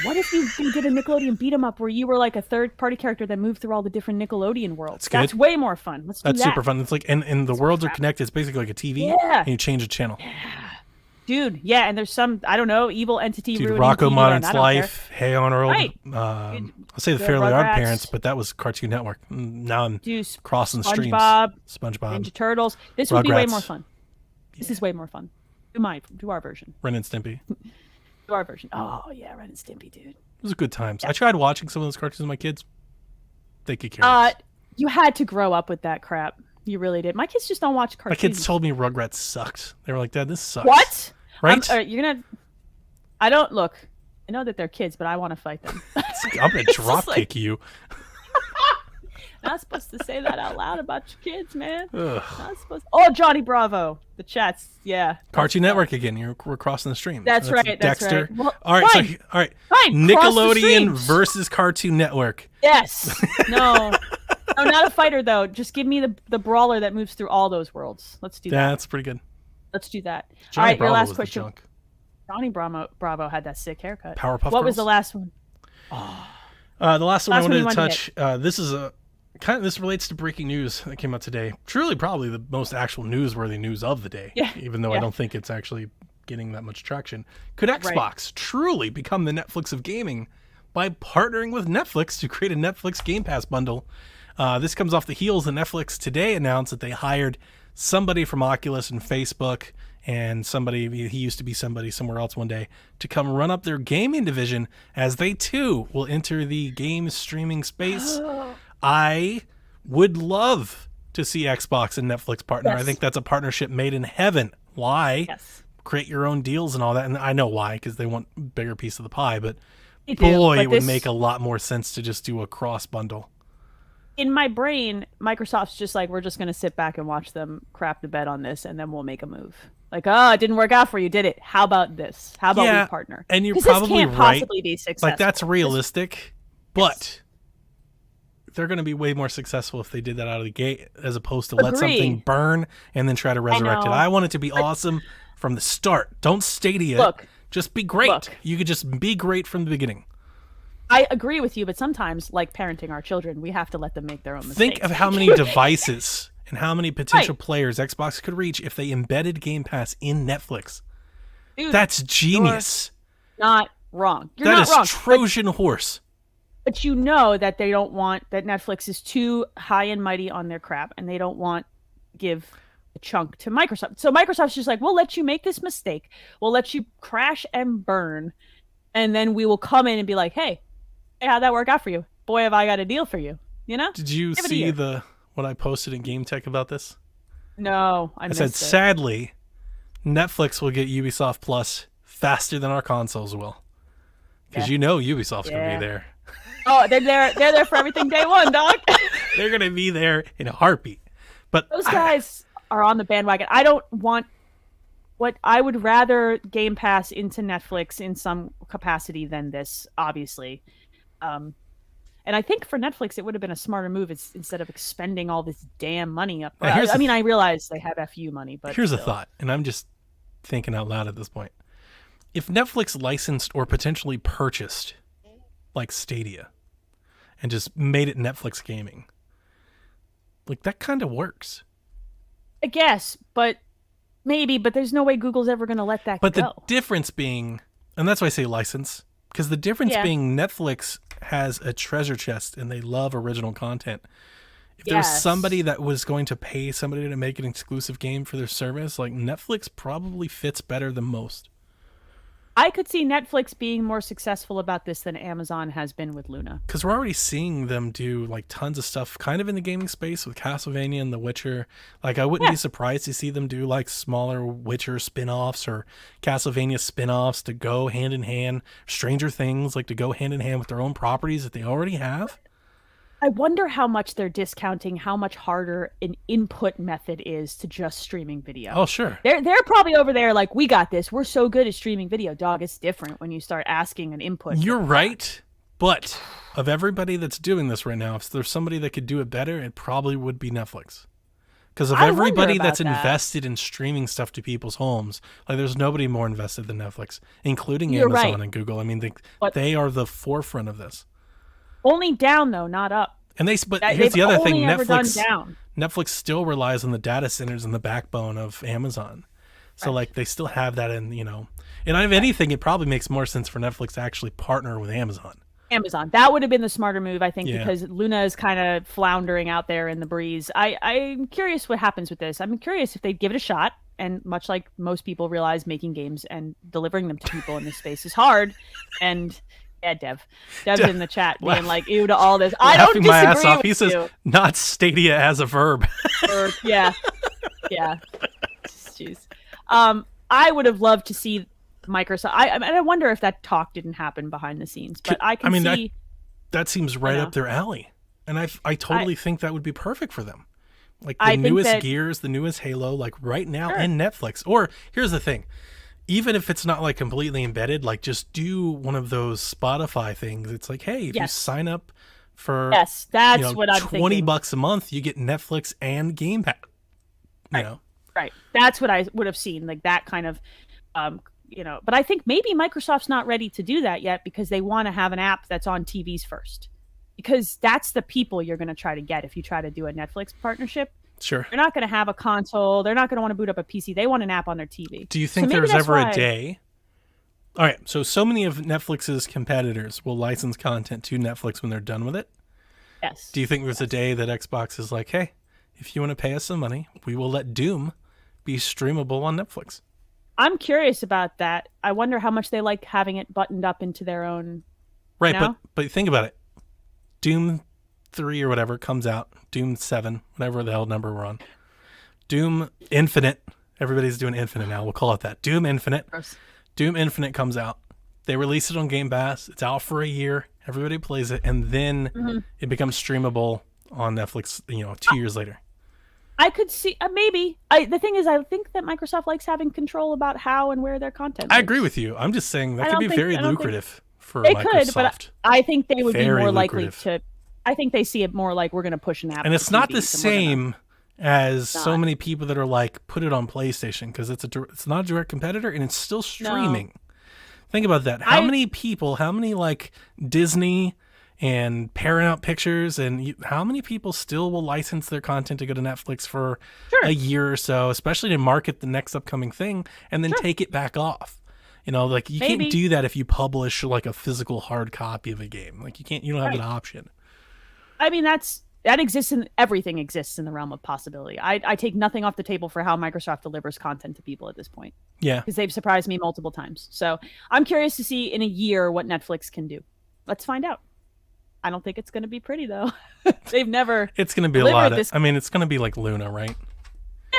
What if you did a Nickelodeon beat 'em up where you were like a third-party character that moved through all the different Nickelodeon worlds? That's way more fun. Let's do that. That's super fun. It's like, and the worlds are connected. It's basically like a TV. Yeah. And you change the channel. Yeah. Dude, yeah, and there's some, I don't know, evil entity ruining Rocco TV Modern's Life, Hey Arnold, right. I'll say the Fairly Odd Parents, but that was Cartoon Network. Now I'm crossing streams. SpongeBob, Ninja Turtles. This would be way more fun. This is way more fun. Do our version. Ren and Stimpy. Do our version. Oh, yeah, Ren and Stimpy, dude. It was a good times. Yeah. I tried watching some of those cartoons with my kids. They could care less. You had to grow up with that crap. You really did. My kids just don't watch cartoons. My kids told me Rugrats sucked. They were like, Dad, this sucks. What? Right? I don't look. I know that they're kids, but I want to fight them. I'm gonna drop kick you. Not supposed to say that out loud about your kids, man. Ugh. Not supposed. Oh, Johnny Bravo. The chats. Yeah. Cartoon Network again. We're crossing the stream. That's right. Dexter. That's right. Well, all right. fine. So all right. Fine. Nickelodeon versus Cartoon Network. Yes. No. No, not a fighter though. Just give me the brawler that moves through all those worlds. Let's do that. That's pretty good. Let's do that. Johnny all right. Bravo Your last was question. The junk. Johnny Bravo had that sick haircut. Powerpuff What Girls? was the last one? The last one I wanted to you touch. This is this relates to breaking news that came out today. Truly, probably the most actual newsworthy news of the day. Yeah. Even though I don't think it's actually getting that much traction. Could Xbox truly become the Netflix of gaming by partnering with Netflix to create a Netflix Game Pass bundle? This comes off the heels of Netflix today announced that they hired somebody from Oculus and Facebook and he used to be somebody somewhere else one day to come run up their gaming division as they too will enter the game streaming space. I would love to see Xbox and Netflix partner. Yes. I think that's a partnership made in heaven. Why? Yes. Create your own deals and all that. And I know why, because they want a bigger piece of the pie, but They do, boy, but it would this- make a lot more sense to just do a cross bundle. In my brain, Microsoft's just like, we're just going to sit back and watch them crap the bed on this, and then we'll make a move. Like, oh, it didn't work out for you, did it? How about this? How about we partner? And you're 'Cause probably this can't right. possibly be successful. Like, that's realistic, but they're going to be way more successful if they did that out of the gate as opposed to let something burn and then try to resurrect it. know. I want it to be awesome from the start. Don't Stadia. Look. Just be great. Look. You could just be great from the beginning. I agree with you, but sometimes, like parenting our children, we have to let them make their own mistakes. Think of how many devices and how many potential players Xbox could reach if they embedded Game Pass in Netflix. Dude, That's genius. not wrong. You're That not is wrong. Trojan horse. But you know that they don't want that Netflix is too high and mighty on their crap, and they don't want to give a chunk to Microsoft. So Microsoft's just like, we'll let you make this mistake. We'll let you crash and burn, and then we will come in and be like, hey, how'd that work out for you? Boy, have I got a deal for you. You know? Did you Give it a see year. what I posted in Game Tech about this? No, I I missed said, it. sadly, Netflix will get Ubisoft Plus faster than our consoles will. Because you know Ubisoft's going to be there. Oh, they're there. They're there for everything day one, dog. They're going to be there in a heartbeat. But Those guys are on the bandwagon. I don't want what I would rather Game Pass into Netflix in some capacity than this, obviously. And I think for Netflix, it would have been a smarter move instead of expending all this damn money up. I mean, I realize they have FU money, but here's still. a thought, and I'm just thinking out loud at this point. If Netflix licensed or potentially purchased like Stadia and just made it Netflix gaming, like that kind of works. I guess, but maybe, but there's no way Google's ever going to let that But go. the difference being, and that's why I say license, because the difference being Netflix has a treasure chest and they love original content. If there was somebody that was going to pay somebody to make an exclusive game for their service, like Netflix probably fits better than most. I could see Netflix being more successful about this than Amazon has been with Luna. Because we're already seeing them do like tons of stuff kind of in the gaming space with Castlevania and The Witcher. Like I wouldn't be surprised to see them do like smaller Witcher spin-offs or Castlevania spin-offs to go hand in hand. Stranger Things, like to go hand in hand with their own properties that they already have. I wonder how much they're discounting how much harder an input method is to just streaming video. Oh, sure. They're probably over there like, we got this. We're so good at streaming video. Dog, it's different when you start asking an input. You're right. But of everybody that's doing this right now, if there's somebody that could do it better, it probably would be Netflix. Because of everybody that's invested in streaming stuff to people's homes, like there's nobody more invested than Netflix, including Amazon and Google. I mean, they are the forefront of this. Only down though, not up. And but here's the other thing: Netflix still relies on the data centers and the backbone of Amazon. So like they still have that in, and if anything, it probably makes more sense for Netflix to actually partner with Amazon. That would have been the smarter move, I think, because Luna is kind of floundering out there in the breeze. I'm curious what happens with this. I'm curious if they give it a shot. And much like most people realize, making games and delivering them to people in this space is hard. And Dev's in the chat being like, ew to all this. I don't disagree my ass off. with He says, you. not Stadia as a verb. Yeah. Jeez. I would have loved to see Microsoft. I wonder if that talk didn't happen behind the scenes, but I can see. That seems right up their alley. And I totally think that would be perfect for them. Like the I think newest that- Gears, the newest Halo, like right now Sure. in Netflix. Or here's the thing. Even if it's not like completely embedded, like just do one of those Spotify things. It's like, hey, if you Yes. sign up for Yes, that's what I'm thinking. $20 a month, you get Netflix and Game Pass. You know. Right. That's what I would have seen, like that kind of, but I think maybe Microsoft's not ready to do that yet because they want to have an app that's on TVs first. Because that's the people you're going to try to get if you try to do a Netflix partnership. Sure. They're not going to have a console. They're not going to want to boot up a PC. They want an app on their TV. Do you think maybe there's that's ever why- a day? All right. So many of Netflix's competitors will license content to Netflix when they're done with it. Yes. Do you think there's a day that Xbox is like, hey, if you want to pay us some money, we will let Doom be streamable on Netflix? I'm curious about that. I wonder how much they like having it buttoned up into their own. Right, No? but think about it. Doom 3 or whatever comes out. Doom 7, whatever the hell number we're on. Doom Infinite. Everybody's doing Infinite now. We'll call it that. Doom Infinite. Gross. Doom Infinite comes out. They release it on Game Pass. It's out for a year. Everybody plays it, and then it becomes streamable on Netflix. 2 years later. I could see maybe. The thing is, I think that Microsoft likes having control about how and where their content. I lives. agree with you. I'm just saying that I could don't be think- very I don't think- lucrative for They Microsoft. could, but I think they would be Very more likely lucrative. to. I think they see it more like we're going to push an app. And to it's not the TVs and we're gonna- same as so not. many people that are like, put it on PlayStation because it's not a direct competitor and it's still streaming. Think about that. How many people, how many like Disney and Paramount Pictures, and how many people still will license their content to go to Netflix for a year or so, especially to market the next upcoming thing and then take it back off? Like you Maybe. can't do that if you publish like a physical hard copy of a game. Like you don't have Right. that option. I mean, that exists in everything exists in the realm of possibility. I take nothing off the table for how Microsoft delivers content to people at this point Yeah. because they've surprised me multiple times. So I'm curious to see in a year what Netflix can do. Let's find out. I don't think it's going to be pretty though. They've never. It's going to be a delivered lot of, this- I mean, it's going to be like Luna, right?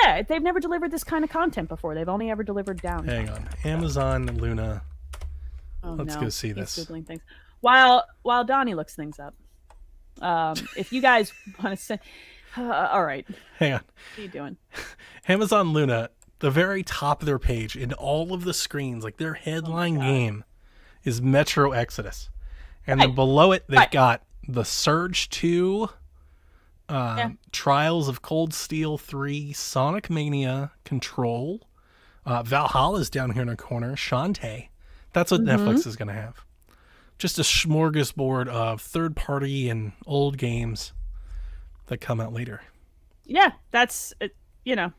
Yeah, they've never delivered this kind of content before. They've only ever delivered down. Hang on. Amazon Luna. Oh, Let's no. go see He's this. Googling things. While Donnie looks things up. If you guys want to say, all right, Hang on. what are you doing? Amazon Luna, the very top of their page in all of the screens, like their headline game is Metro Exodus. And then below it, they've got The Surge 2, Trials of Cold Steel 3, Sonic Mania, Control, Valhalla's down here in the corner, Shantae. That's what Netflix is going to have. Just a smorgasbord of third-party and old games that come out later. Yeah, that's yeah.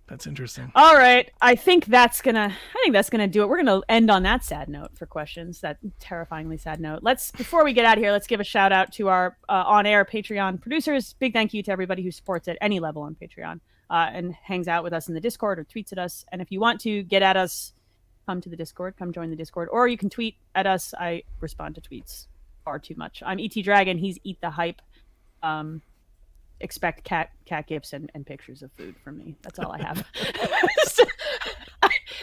That's interesting. All right, I think that's gonna do it. We're gonna end on that sad note for questions. That terrifyingly sad note. Before we get out of here, let's give a shout out to our on-air Patreon producers. Big thank you to everybody who supports at any level on Patreon and hangs out with us in the Discord or tweets at us. And if you want to get at us, come to the Discord, come join the Discord, or you can tweet at us. I respond to tweets far too much. I'm ET Dragon. He's Eat the Hype. Expect cat gifs and pictures of food from me. That's all I have.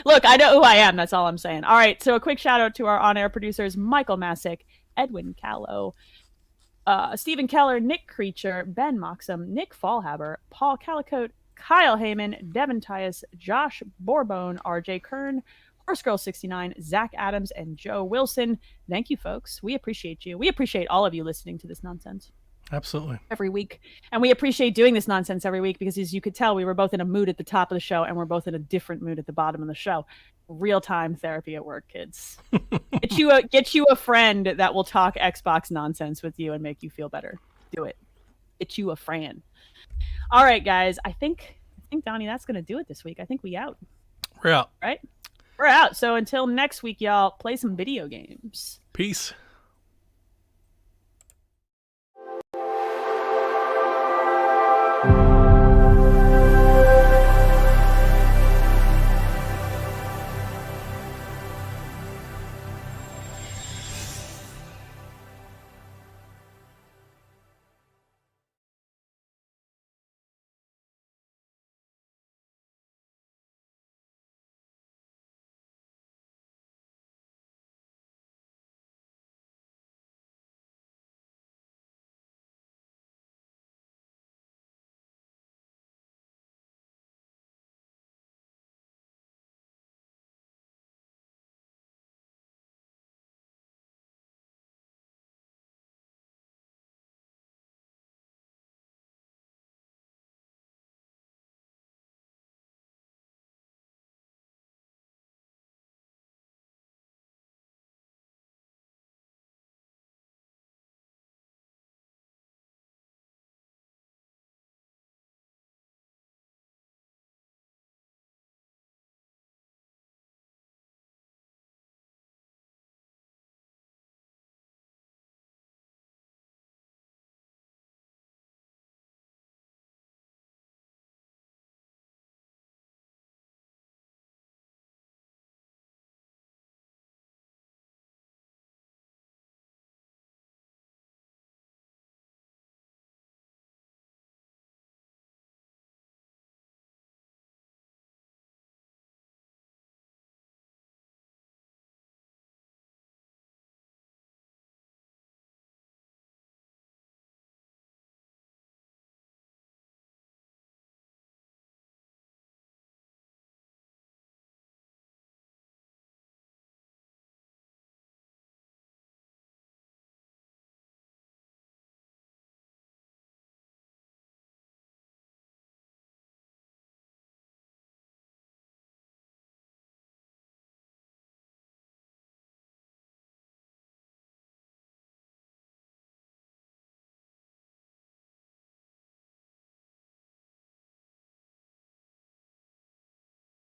Look, I know who I am. That's all I'm saying. All right. So a quick shout out to our on-air producers, Michael Masick, Edwin Callow, Stephen Keller, Nick Creature, Ben Moxham, Nick Fallhaber, Paul Calicote, Kyle Heyman, Devin Tyus, Josh Bourbon, RJ Kern, HorseGirl69, Zach Adams, and Joe Wilson. Thank you, folks. We appreciate you. We appreciate all of you listening to this nonsense Absolutely. every week. And we appreciate doing this nonsense every week because, as you could tell, we were both in a mood at the top of the show and we're both in a different mood at the bottom of the show. Real-time therapy at work, kids. Get you a friend that will talk Xbox nonsense with you and make you feel better. Do it. Get you a friend. All right, guys. I think Donnie, that's going to do it this week. I think we out. We're out. Right? We're out. So until next week, y'all, play some video games. Peace.